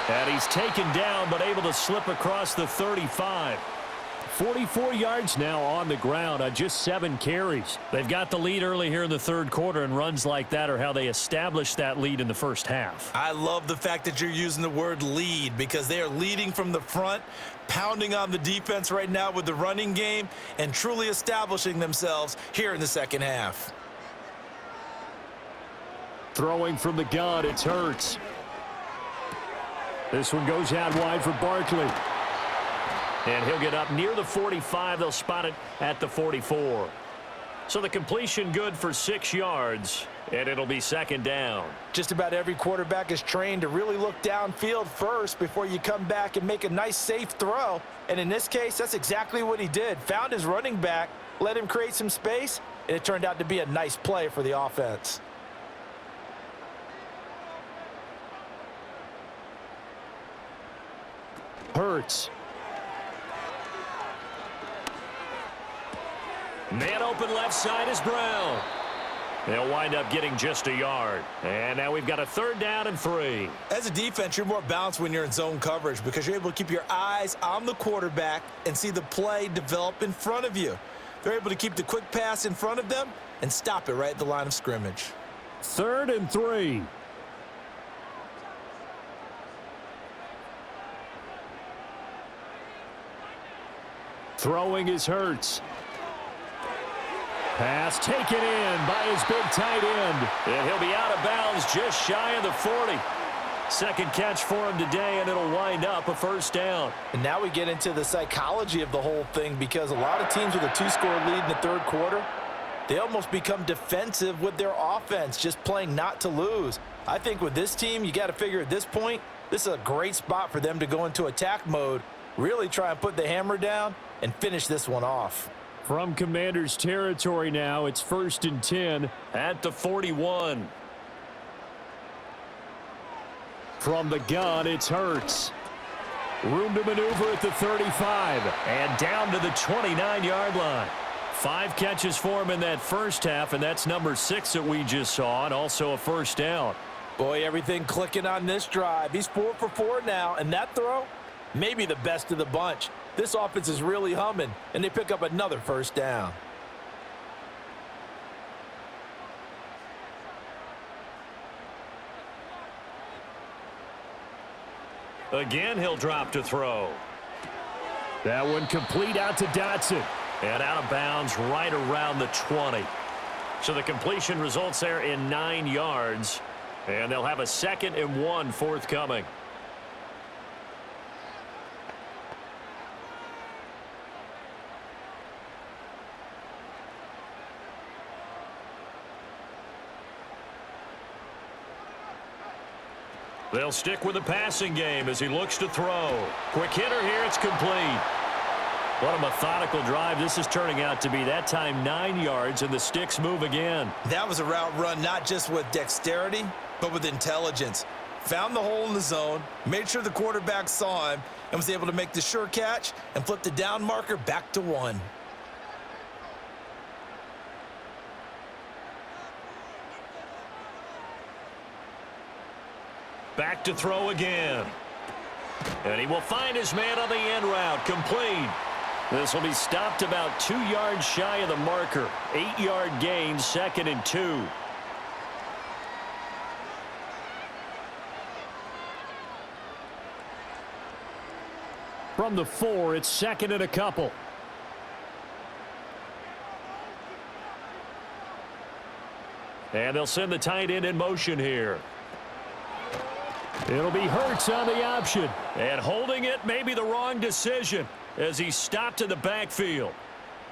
And he's taken down, but able to slip across the 35. 44 yards now on the ground on just 7 carries. They've got the lead early here in the third quarter, and runs like that are how they established that lead in the first half. I love the fact that you're using the word lead because they are leading from the front, pounding on the defense right now with the running game, and truly establishing themselves here in the second half. Throwing from the gun, it's Hurts. This one goes out wide for Barkley. And he'll get up near the 45. They'll spot it at the 44. So the completion good for 6 yards, and it'll be second down. Just about every quarterback is trained to really look downfield first before you come back and make a nice, safe throw. And in this case, that's exactly what he did. Found his running back, let him create some space, and it turned out to be a nice play for the offense. Hurts. Man open left side is Brown. They'll wind up getting just a yard. And now we've got a third down and 3. As a defense, you're more balanced when you're in zone coverage because you're able to keep your eyes on the quarterback and see the play develop in front of you. They're able to keep the quick pass in front of them and stop it right at the line of scrimmage. Third and 3. Throwing is Hurts. Pass taken in by his big tight end. And he'll be out of bounds just shy of the 40. Second catch for him today, and it'll wind up a first down. And now we get into the psychology of the whole thing because a lot of teams with a 2-score lead in the third quarter, they almost become defensive with their offense, just playing not to lose. I think with this team, you got to figure at this point, this is a great spot for them to go into attack mode, really try and put the hammer down and finish this one off. From Commanders territory now, it's 1st and 10 at the 41. From the gun, it's Hurts. Room to maneuver at the 35 and down to the 29-yard line. 5 catches for him in that first half, and that's number 6 that we just saw, and also a first down. Boy, everything clicking on this drive. He's 4 for 4 now, and that throw, maybe the best of the bunch. This offense is really humming, and they pick up another first down. Again, he'll drop to throw. That one complete out to Dotson. And out of bounds right around the 20. So the completion results there in 9 yards. And they'll have a 2nd and 1 forthcoming. They'll stick with the passing game as he looks to throw. Quick hitter here, it's complete. What a methodical drive this is turning out to be. That time 9 yards, and the sticks move again. That was a route run not just with dexterity, but with intelligence. Found the hole in the zone, made sure the quarterback saw him, and was able to make the sure catch and flip the down marker back to 1. Back to throw again. And he will find his man on the end route. Complete. This will be stopped about 2 yards shy of the marker. 8-yard gain, 2nd and 2. From the 4, it's second and a couple. And they'll send the tight end in motion here. It'll be Hurts on the option. And holding it may be the wrong decision as he stopped in the backfield.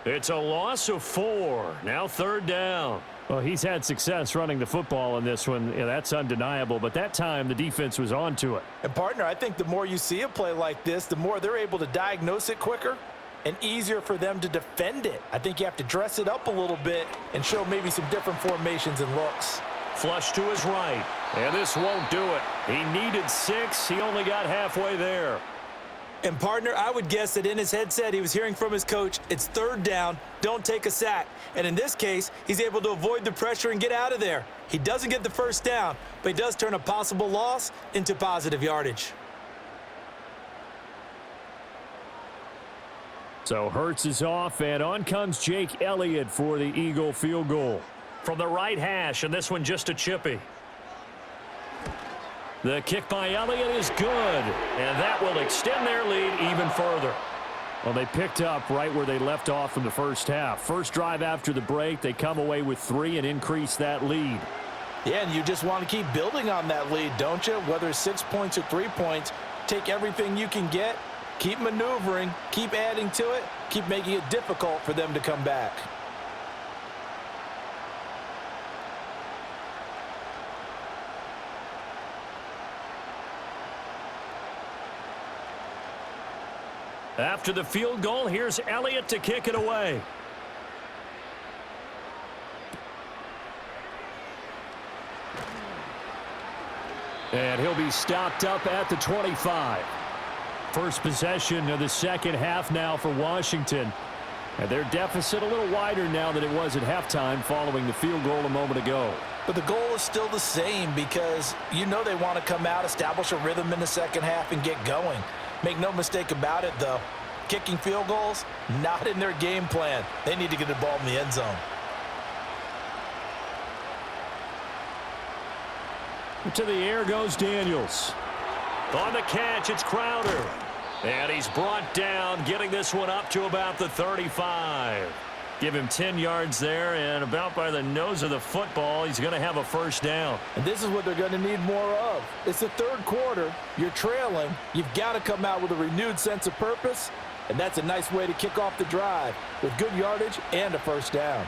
It's a loss of 4. Now third down. Well, he's had success running the football in this one. Yeah, that's undeniable. But that time, the defense was on to it. And, partner, I think the more you see a play like this, the more they're able to diagnose it quicker and easier for them to defend it. I think you have to dress it up a little bit and show maybe some different formations and looks. Flush to his right. And this won't do it. He needed 6. He only got halfway there. And, partner, I would guess that in his headset he was hearing from his coach, it's third down, don't take a sack. And in this case, he's able to avoid the pressure and get out of there. He doesn't get the first down, but he does turn a possible loss into positive yardage. So Hurts is off, and on comes Jake Elliott for the Eagle field goal. From the right hash, and this one just a chippy. The kick by Elliott is good, and that will extend their lead even further. Well, they picked up right where they left off in the first half. First drive after the break, they come away with 3 and increase that lead. Yeah, and you just want to keep building on that lead, don't you? Whether it's 6 points or 3 points, take everything you can get, keep maneuvering, keep adding to it, keep making it difficult for them to come back. After the field goal, here's Elliott to kick it away. And he'll be stopped up at the 25. First possession of the second half now for Washington. And their deficit a little wider now than it was at halftime following the field goal a moment ago. But the goal is still the same because you know they want to come out, establish a rhythm in the second half, and get going. Make no mistake about it, though. Kicking field goals, not in their game plan. They need to get the ball in the end zone. To the air goes Daniels. On the catch, it's Crowder. And he's brought down, getting this one up to about the 35. Give him 10 yards there, and about by the nose of the football, he's going to have a first down. And this is what they're going to need more of. It's the third quarter. You're trailing. You've got to come out with a renewed sense of purpose, and that's a nice way to kick off the drive with good yardage and a first down.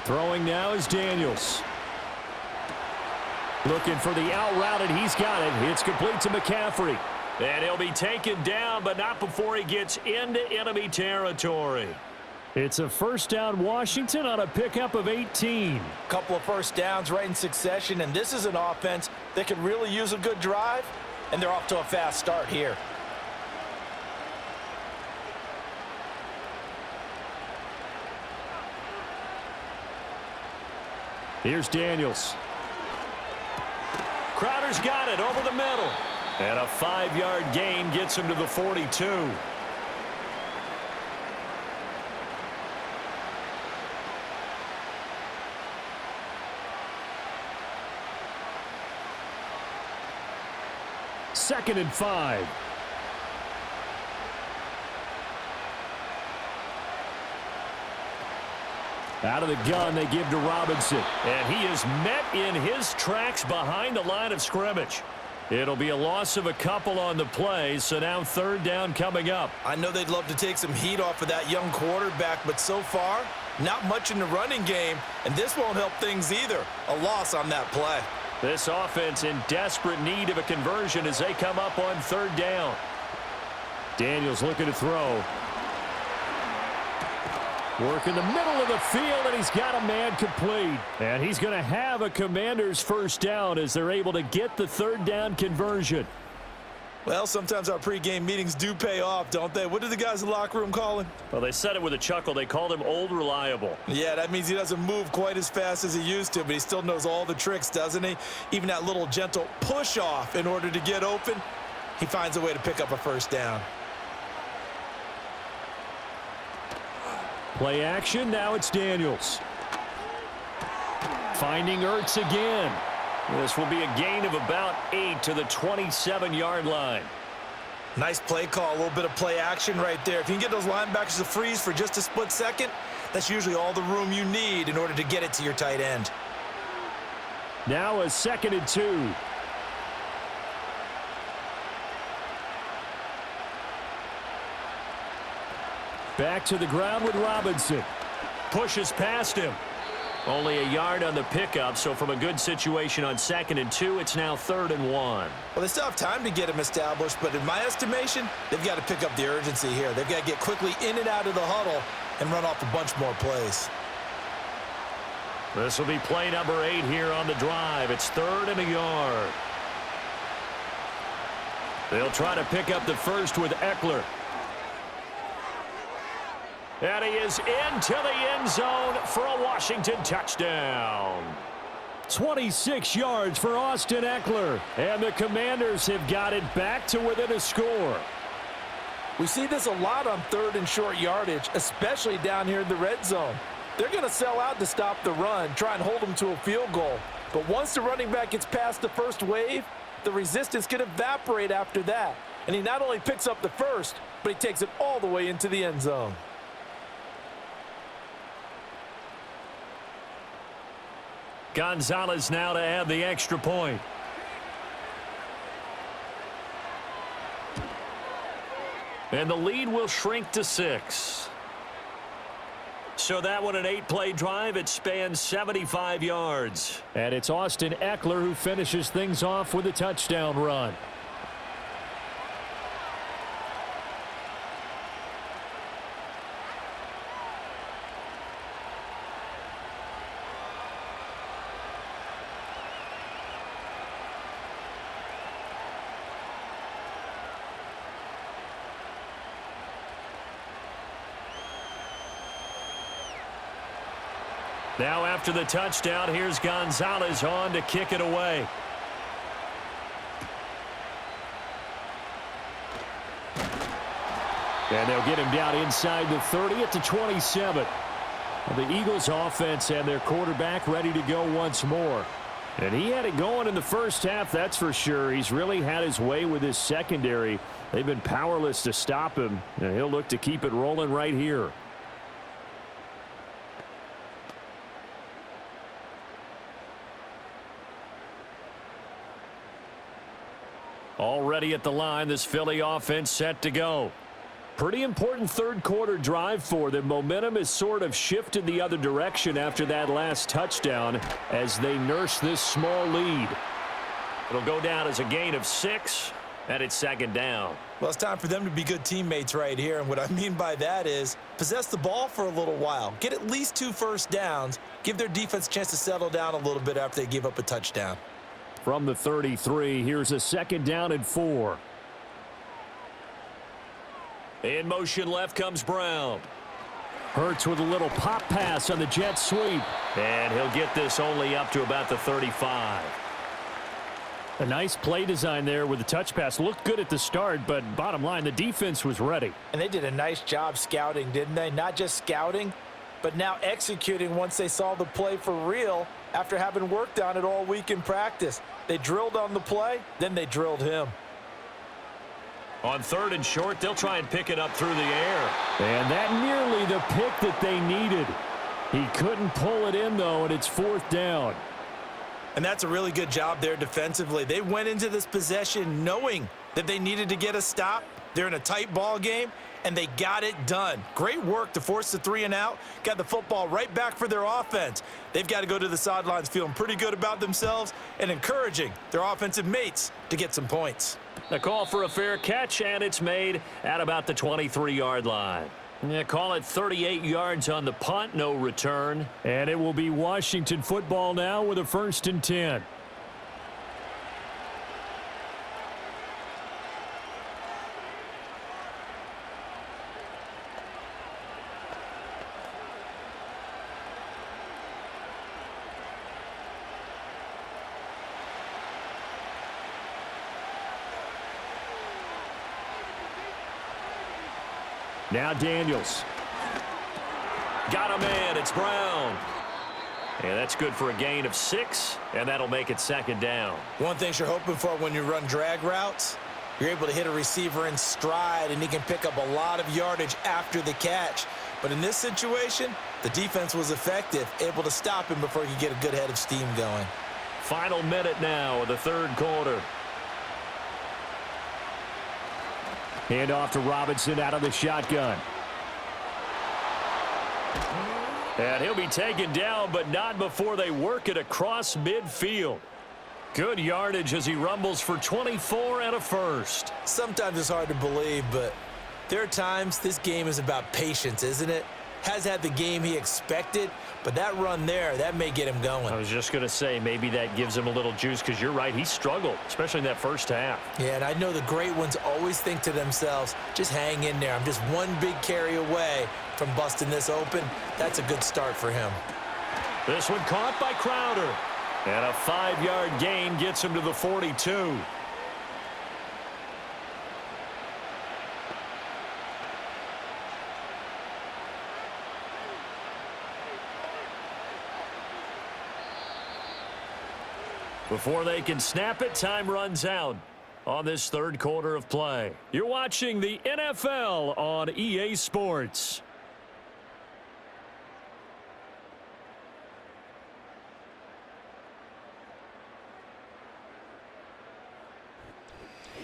Throwing now is Daniels. Looking for the out route, and he's got it. It's complete to McCaffrey. And he'll be taken down, but not before he gets into enemy territory. It's a first down Washington on a pickup of 18. Couple of first downs right in succession, and this is an offense that could really use a good drive, and they're off to a fast start here. Here's Daniels. Crowder's got it over the middle. And a 5-yard gain gets him to the 42. Second and 5. Out of the gun, they give to Robinson. And he is met in his tracks behind the line of scrimmage. It'll be a loss of a couple on the play, so now third down coming up. I know they'd love to take some heat off of that young quarterback, but so far, not much in the running game, and this won't help things either. A loss on that play. This offense in desperate need of a conversion as they come up on third down. Daniels looking to throw. Work in the middle of the field, and he's got a man complete. And he's going to have a Commanders first down as they're able to get the third down conversion. Well, sometimes our pregame meetings do pay off, don't they? What do the guys in the locker room call him? Well, they said it with a chuckle. They called him Old Reliable. Yeah, that means he doesn't move quite as fast as he used to, but he still knows all the tricks, doesn't he? Even that little gentle push-off in order to get open, he finds a way to pick up a first down. Play action, now it's Daniels. Finding Ertz again. This will be a gain of about 8 to the 27-yard line. Nice play call, a little bit of play action right there. If you can get those linebackers to freeze for just a split second, that's usually all the room you need in order to get it to your tight end. Now a 2nd and 2. Back to the ground with Robinson. Pushes past him. Only a yard on the pickup, so from a good situation on 2nd and 2, it's now 3rd and 1. Well, they still have time to get him established, but in my estimation, they've got to pick up the urgency here. They've got to get quickly in and out of the huddle and run off a bunch more plays. This will be play number 8 here on the drive. It's 3rd and a yard. They'll try to pick up the first with Eckler. And he is into the end zone for a Washington touchdown. 26 yards for Austin Eckler. And the Commanders have got it back to within a score. We see this a lot on 3rd and short yardage, especially down here in the red zone. They're going to sell out to stop the run, try and hold them to a field goal. But once the running back gets past the first wave, the resistance can evaporate after that. And he not only picks up the first, but he takes it all the way into the end zone. Gonzalez now to add the extra point. And the lead will shrink to 6. So that one, an 8-play drive. It spans 75 yards. And it's Austin Eckler who finishes things off with a touchdown run. Now after the touchdown, here's Gonzalez on to kick it away. And they'll get him down inside the 30 at the 27. The Eagles offense and their quarterback ready to go once more. And he had it going in the first half, that's for sure. He's really had his way with his secondary. They've been powerless to stop him. And he'll look to keep it rolling right here. Already at the line, this Philly offense set to go. Pretty important third quarter drive for them. Momentum has sort of shifted the other direction after that last touchdown as they nurse this small lead. It'll go down as a gain of 6, and it's 2nd down. Well, it's time for them to be good teammates right here, and what I mean by that is possess the ball for a little while. Get at least 2 first downs. Give their defense a chance to settle down a little bit after they give up a touchdown. From the 33, here's a 2nd down and 4. In motion left comes Brown. Hurts with a little pop pass on the jet sweep. And he'll get this only up to about the 35. A nice play design there with the touch pass. Looked good at the start, but bottom line, the defense was ready. And they did a nice job scouting, didn't they? Not just scouting, but now executing once they saw the play for real after having worked on it all week in practice. They drilled on the play, then they drilled him. On 3rd and short, they'll try and pick it up through the air. And that nearly the pick that they needed. He couldn't pull it in, though, and it's 4th down. And that's a really good job there defensively. They went into this possession knowing that they needed to get a stop. They're in a tight ball game, and they got it done. Great work to force the 3 and out. Got the football right back for their offense. They've got to go to the sidelines feeling pretty good about themselves and encouraging their offensive mates to get some points. The call for a fair catch, and it's made at about the 23-yard line. Yeah, call it 38 yards on the punt, no return. And it will be Washington football now with a 1st and 10. Now Daniels. Got him in. It's Brown. And that's good for a gain of 6, and that'll make it 2nd down. One thing you're hoping for when you run drag routes, You're able to hit a receiver in stride, and he can pick up a lot of yardage after the catch. But in this situation, the defense was effective, able to stop him before he could get a good head of steam going. Final minute now of the third quarter. Hand off to Robinson out of the shotgun. And he'll be taken down, but not before they work it across midfield. Good yardage as he rumbles for 24 and a first. Sometimes it's hard to believe, but there are times this game is about patience, isn't it? Has had the game he expected, but that run there, that may get him going. I was just going to say, maybe that gives him a little juice, because you're right, he struggled, especially in that first half. Yeah, and I know the great ones always think to themselves, just hang in there. I'm just one big carry away from busting this open. That's a good start for him. This one caught by Crowder. And a 5-yard gain gets him to the 42. Before they can snap it, time runs out on this third quarter of play. You're watching the NFL on EA Sports.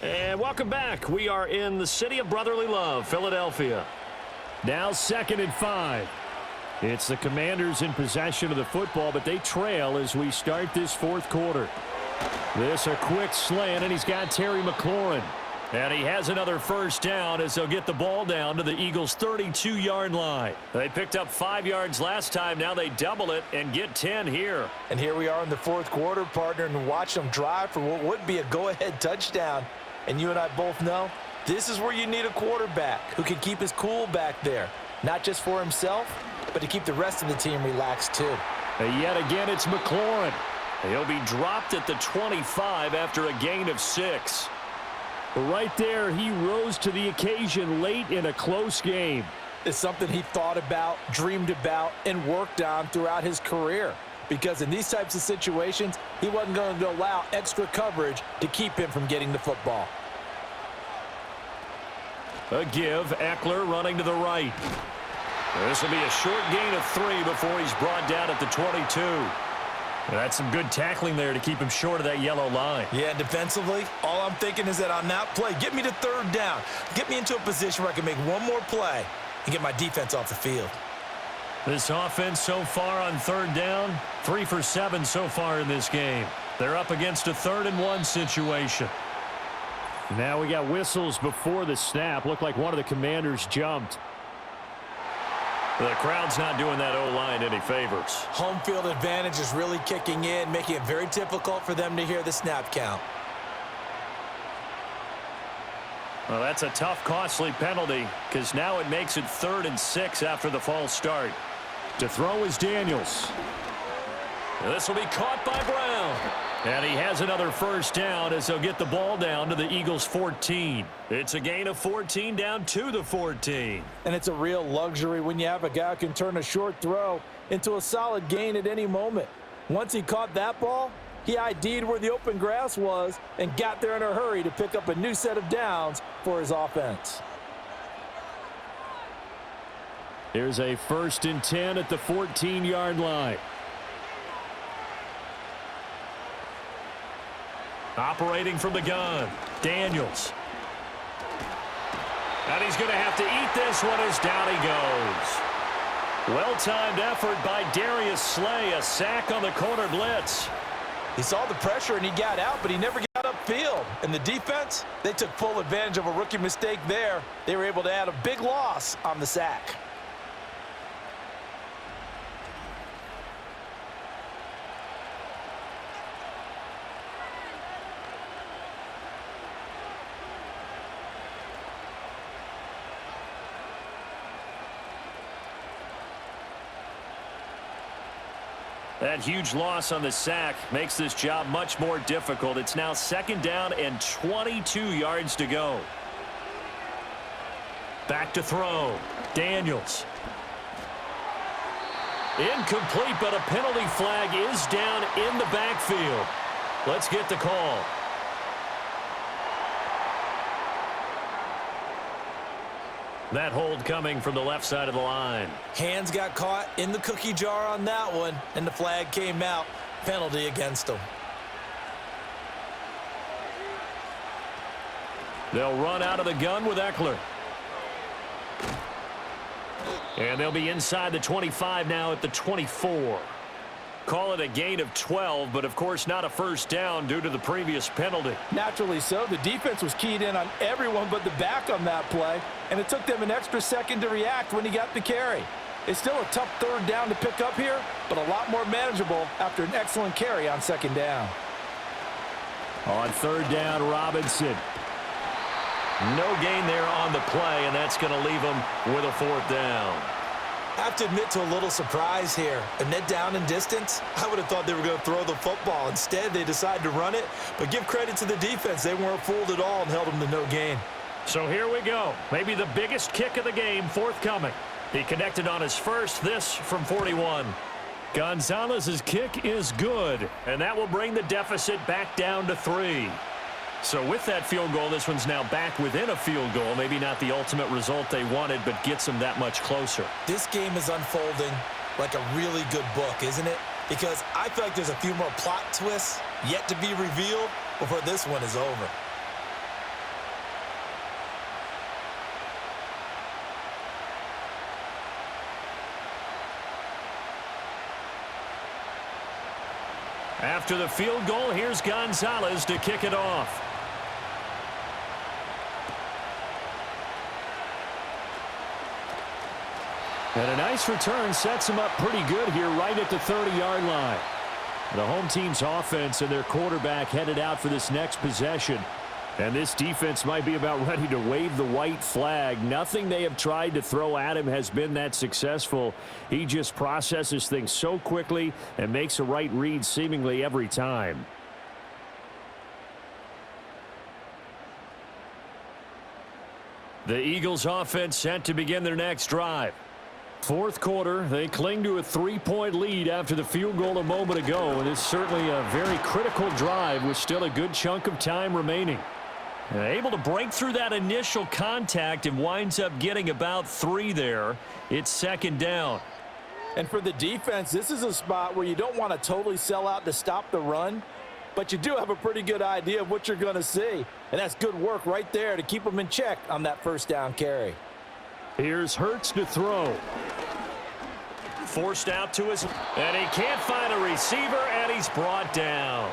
And welcome back. We are in the city of brotherly love, Philadelphia. Now 2nd and 5. It's the Commanders in possession of the football, but they trail as we start this fourth quarter. This a quick slant, and he's got Terry McLaurin. And he has another first down as they'll get the ball down to the Eagles' 32-yard line. They picked up 5 yards last time. Now they double it and get 10 here. And here we are in the fourth quarter, partner, and watch them drive for what would be a go-ahead touchdown. And you and I both know this is where you need a quarterback who can keep his cool back there, not just for himself, but to keep the rest of the team relaxed too. And yet again, it's McLaurin. He'll be dropped at the 25 after a gain of 6. Right there, he rose to the occasion late in a close game. It's something he thought about, dreamed about, and worked on throughout his career. Because in these types of situations, he wasn't going to allow extra coverage to keep him from getting the football. A give, Eckler running to the right. This will be a short gain of 3 before he's brought down at the 22. That's some good tackling there to keep him short of that yellow line. Yeah, defensively, all I'm thinking is that on that play, get me to third down. Get me into a position where I can make one more play and get my defense off the field. This offense so far on third down, 3 for 7 so far in this game. They're up against a 3rd and 1 situation. Now we got whistles before the snap. Looked like one of the Commanders jumped. The crowd's not doing that O-line any favors. Home field advantage is really kicking in, making it very difficult for them to hear the snap count. Well, that's a tough, costly penalty, because now it makes it 3rd and 6 after the false start. To throw is Daniels. This will be caught by Brown. And he has another first down as they'll get the ball down to the Eagles' 14. It's a gain of 14 down to the 14. And it's a real luxury when you have a guy who can turn a short throw into a solid gain at any moment. Once he caught that ball, he ID'd where the open grass was and got there in a hurry to pick up a new set of downs for his offense. Here's a 1st and 10 at the 14-yard line. Operating from the gun, Daniels. And he's going to have to eat this one as down he goes. Well-timed effort by Darius Slay, a sack on the corner blitz. He saw the pressure and he got out, but he never got upfield. And the defense, they took full advantage of a rookie mistake there. They were able to add a big loss on the sack. That huge loss on the sack makes this job much more difficult. It's now 2nd down and 22 yards to go. Back to throw. Daniels. Incomplete, but a penalty flag is down in the backfield. Let's get the call. That hold coming from the left side of the line. Hands got caught in the cookie jar on that one, and the flag came out. Penalty against him. They'll run out of the gun with Eckler. And they'll be inside the 25 now at the 24. Call it a gain of 12, but of course not a first down due to the previous penalty. Naturally so. The defense was keyed in on everyone but the back on that play, and it took them an extra second to react when he got the carry. It's still a tough third down to pick up here, but a lot more manageable after an excellent carry on second down. On third down, Robinson. No gain there on the play, and that's going to leave them with a fourth down. I have to admit to a little surprise here. Amid down in distance, I would have thought they were going to throw the football. Instead, they decided to run it, but give credit to the defense. They weren't fooled at all and held them to no gain. So here we go. Maybe the biggest kick of the game forthcoming. He connected on his first, this from 41. Gonzalez's kick is good, and that will bring the deficit back down to 3. So with that field goal, this one's now back within a field goal. Maybe not the ultimate result they wanted, but gets them that much closer. This game is unfolding like a really good book, isn't it? Because I feel like there's a few more plot twists yet to be revealed before this one is over. After the field goal, here's Gonzalez to kick it off. And a nice return sets him up pretty good here right at the 30-yard line. The home team's offense and their quarterback headed out for this next possession. And this defense might be about ready to wave the white flag. Nothing they have tried to throw at him has been that successful. He just processes things so quickly and makes a right read seemingly every time. The Eagles offense set to begin their next drive. Fourth quarter, they cling to a 3-point lead after the field goal a moment ago, and it's certainly a very critical drive with still a good chunk of time remaining. Able to break through that initial contact and winds up getting about 3 there. It's second down. And for the defense, this is a spot where you don't want to totally sell out to stop the run, but you do have a pretty good idea of what you're going to see. And that's good work right there to keep them in check on that first down carry. Here's Hurts to throw. Forced out to his, and he can't find a receiver, and he's brought down.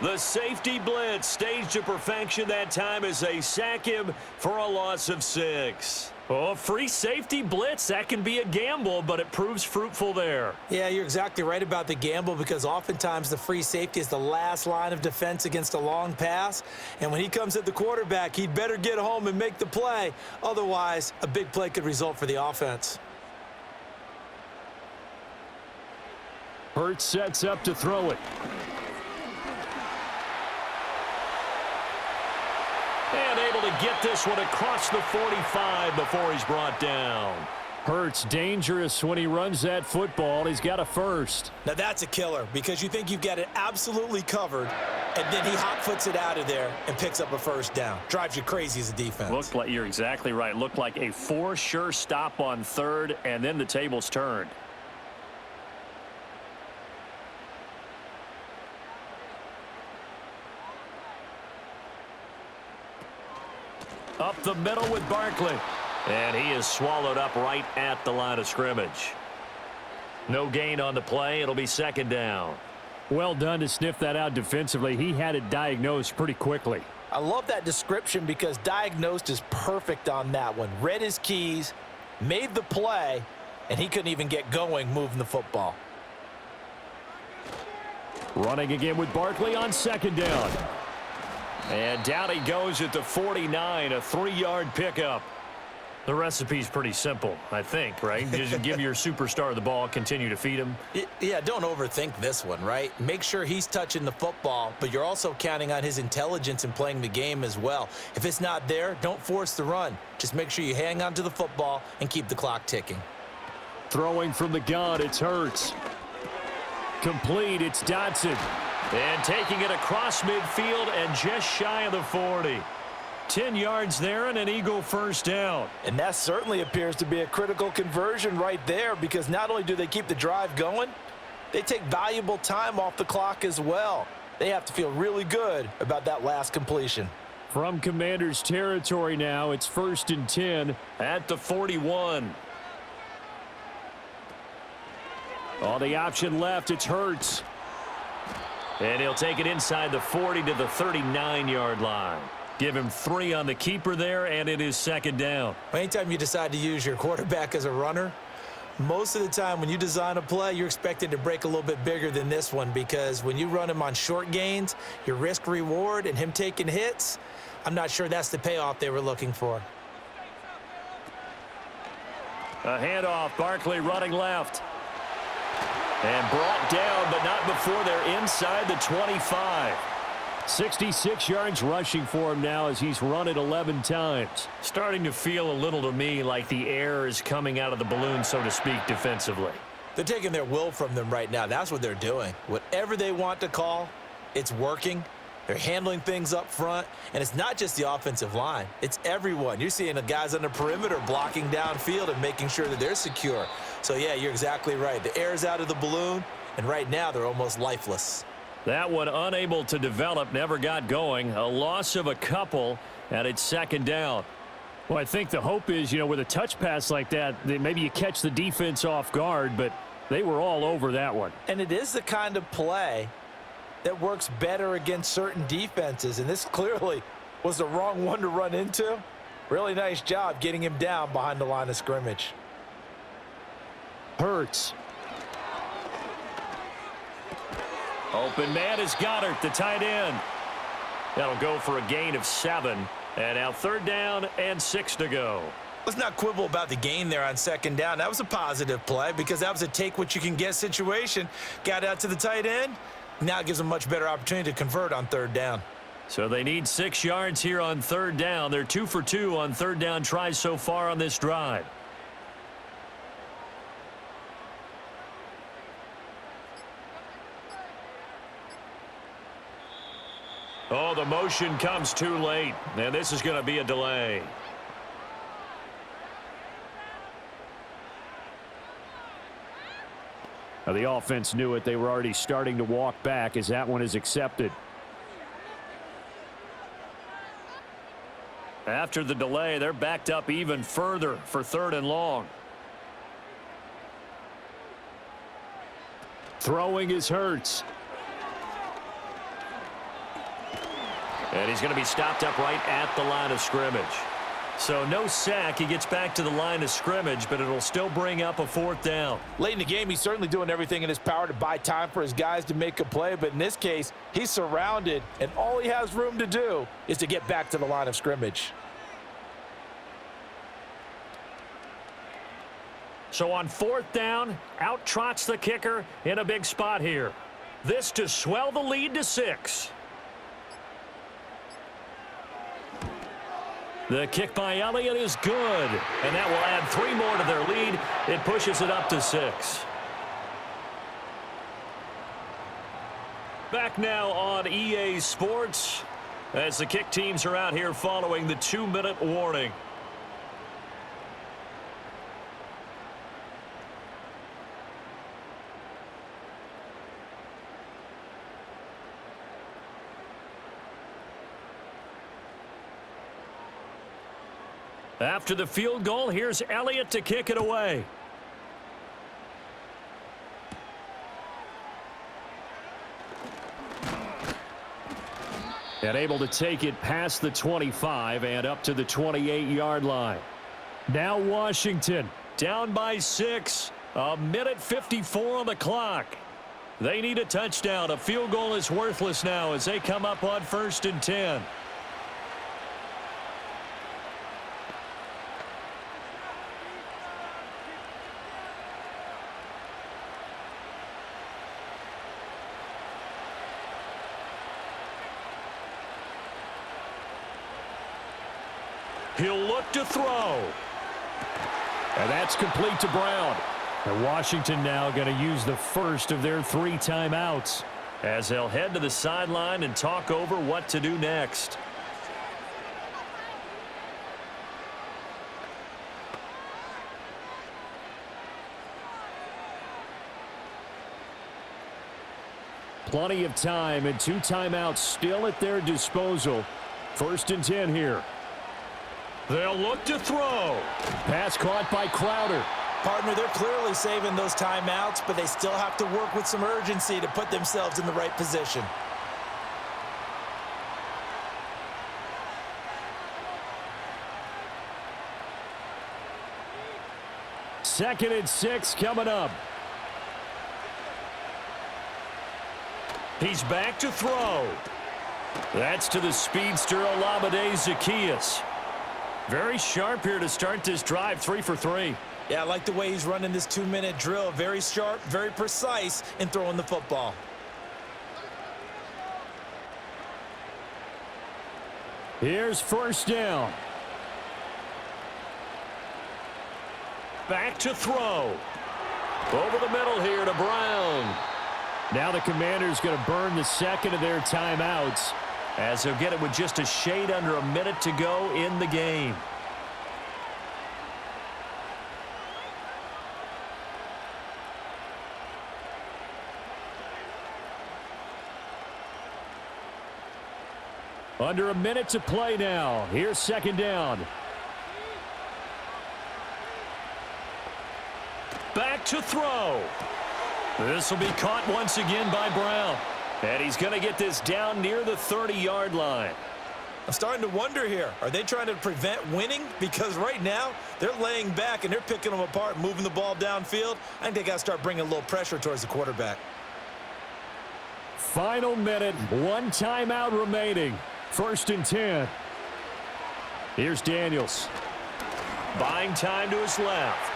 The safety blitz staged to perfection that time as they sack him for a loss of 6. Oh, free safety blitz, that can be a gamble, but it proves fruitful there. Yeah, you're exactly right about the gamble because oftentimes the free safety is the last line of defense against a long pass. And when he comes at the quarterback, he'd better get home and make the play. Otherwise, a big play could result for the offense. Hurts sets up to throw it. And able to get this one across the 45 before he's brought down. Hurts dangerous when he runs that football. He's got a first. Now that's a killer because you think you've got it absolutely covered, and then he hot-foots it out of there and picks up a first down. Drives you crazy as a defense. Looked like, you're exactly right. Looked like a for sure stop on third, and then the tables turned. Up the middle with Barkley. And he is swallowed up right at the line of scrimmage. No gain on the play. It'll be second down. Well done to sniff that out defensively. He had it diagnosed pretty quickly. I love that description because diagnosed is perfect on that one. Read his keys, made the play, and he couldn't even get going moving the football. Running again with Barkley on second down. And down he goes at the 49, a 3-yard pickup. The recipe's pretty simple, I think, right? Just give your superstar the ball, continue to feed him. Yeah, don't overthink this one, right? Make sure he's touching the football, but you're also counting on his intelligence in playing the game as well. If it's not there, don't force the run. Just make sure you hang on to the football and keep the clock ticking. Throwing from the gun, it's Hurts. Complete, it's Dotson. And taking it across midfield and just shy of the 40. 10 yards there and an Eagle first down. And that certainly appears to be a critical conversion right there, because not only do they keep the drive going, they take valuable time off the clock as well. They have to feel really good about that last completion. From Commanders territory now, it's 1st and 10 at the 41. On the option left, it's Hurts. And he'll take it inside the 40 to the 39-yard line. Give him 3 on the keeper there, and it is 2nd down. Anytime you decide to use your quarterback as a runner, most of the time when you design a play, you're expected to break a little bit bigger than this one, because when you run him on short gains, your risk-reward and him taking hits, I'm not sure that's the payoff they were looking for. A handoff, Barkley running left. And brought down, but not before they're inside the 25. 66 yards rushing for him now as he's run it 11 times. Starting to feel a little to me like the air is coming out of the balloon, so to speak, defensively. They're taking their will from them right now. That's what they're doing. Whatever they want to call, it's working. They're handling things up front, and it's not just the offensive line. It's everyone. You're seeing the guys on the perimeter blocking downfield and making sure that they're secure. So, yeah, you're exactly right. The air's out of the balloon, and right now they're almost lifeless. That one unable to develop, never got going. A loss of a couple, and it's 2nd down. Well, I think the hope is, with a touch pass like that maybe you catch the defense off guard, but they were all over that one. And it is the kind of play that works better against certain defenses, and this clearly was the wrong one to run into. Really nice job getting him down behind the line of scrimmage. Hurts. Open man is Goddard, the tight end. That'll go for a gain of 7. And now 3rd down and 6 to go. Let's not quibble about the gain there on 2nd down. That was a positive play because that was a take-what-you-can-get situation. Got out to the tight end. Now it gives them a much better opportunity to convert on 3rd down. So they need 6 yards here on 3rd down. They're 2 for 2 on 3rd down tries so far on this drive. Oh, the motion comes too late, and this is going to be a delay. Now, the offense knew it. They were already starting to walk back as that one is accepted. After the delay, they're backed up even further for 3rd and long. Throwing is Hurts. And he's going to be stopped up right at the line of scrimmage. So no sack. He gets back to the line of scrimmage, but it'll still bring up a 4th down. Late in the game, he's certainly doing everything in his power to buy time for his guys to make a play, but in this case, he's surrounded, and all he has room to do is to get back to the line of scrimmage. So on 4th down, out trots the kicker in a big spot here. This to swell the lead to 6. The kick by Elliott is good, and that will add 3 more to their lead. It pushes it up to 6. Back now on EA Sports as the kick teams are out here following the 2-minute warning. After the field goal, here's Elliott to kick it away. And able to take it past the 25 and up to the 28-yard line. Now Washington down by 6. 1:54 on the clock. They need a touchdown. A field goal is worthless now as they come up on 1st and 10. He'll look to throw. And that's complete to Brown. And Washington now going to use the first of their 3 timeouts as they'll head to the sideline and talk over what to do next. Plenty of time and 2 timeouts still at their disposal. 1st and 10 here. They'll look to throw. Pass caught by Crowder. Partner, they're clearly saving those timeouts, but they still have to work with some urgency to put themselves in the right position. Second and 6 coming up. He's back to throw. That's to the speedster Olamide Zaccheaus. Very sharp here to start this drive, 3 for 3. Yeah, I like the way he's running this 2-minute drill. Very sharp, very precise in throwing the football. Here's 1st down. Back to throw. Over the middle here to Brown. Now the Commanders going to burn the second of their timeouts, as they'll get it with just a shade under a minute to go in the game. Under a minute to play now. Here's 2nd down. Back to throw. This will be caught once again by Brown. And he's going to get this down near the 30-yard line. I'm starting to wonder here. Are they trying to prevent winning? Because right now, they're laying back and they're picking them apart, moving the ball downfield. I think they got to start bringing a little pressure towards the quarterback. Final minute, 1 timeout remaining. 1st and 10. Here's Daniels. Buying time to his left.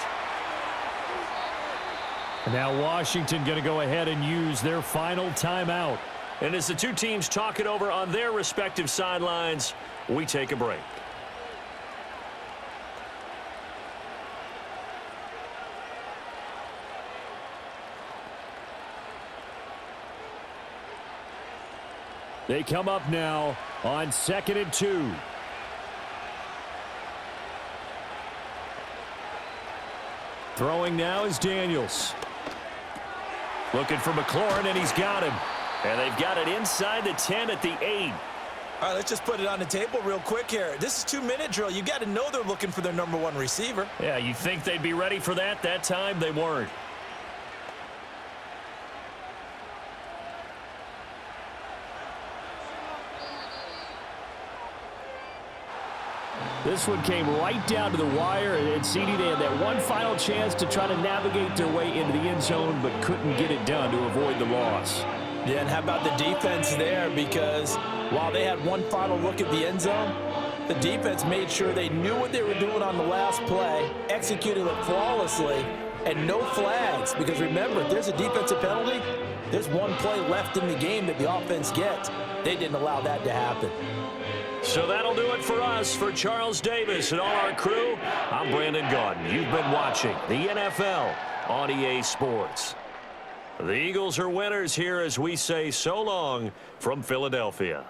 And now Washington going to go ahead and use their final timeout. And as the 2 teams talk it over on their respective sidelines, we take a break. They come up now on 2nd and 2. Throwing now is Daniels. Looking for McLaurin, and he's got him. And they've got it inside the 10 at the 8. All right, let's just put it on the table real quick here. This is 2-minute drill. You got to know they're looking for their number 1 receiver. Yeah, you think they'd be ready for that? That time they weren't. This one came right down to the wire, and CD, they had that one final chance to try to navigate their way into the end zone, but couldn't get it done to avoid the loss. Yeah, and how about the defense there? Because while they had one final look at the end zone, the defense made sure they knew what they were doing on the last play, executed it flawlessly, and no flags. Because remember, if there's a defensive penalty, there's 1 play left in the game that the offense gets. They didn't allow that to happen. So that'll do it for us. For Charles Davis and all our crew, I'm Brandon Gaudin. You've been watching the NFL on EA Sports. The Eagles are winners here as we say so long from Philadelphia.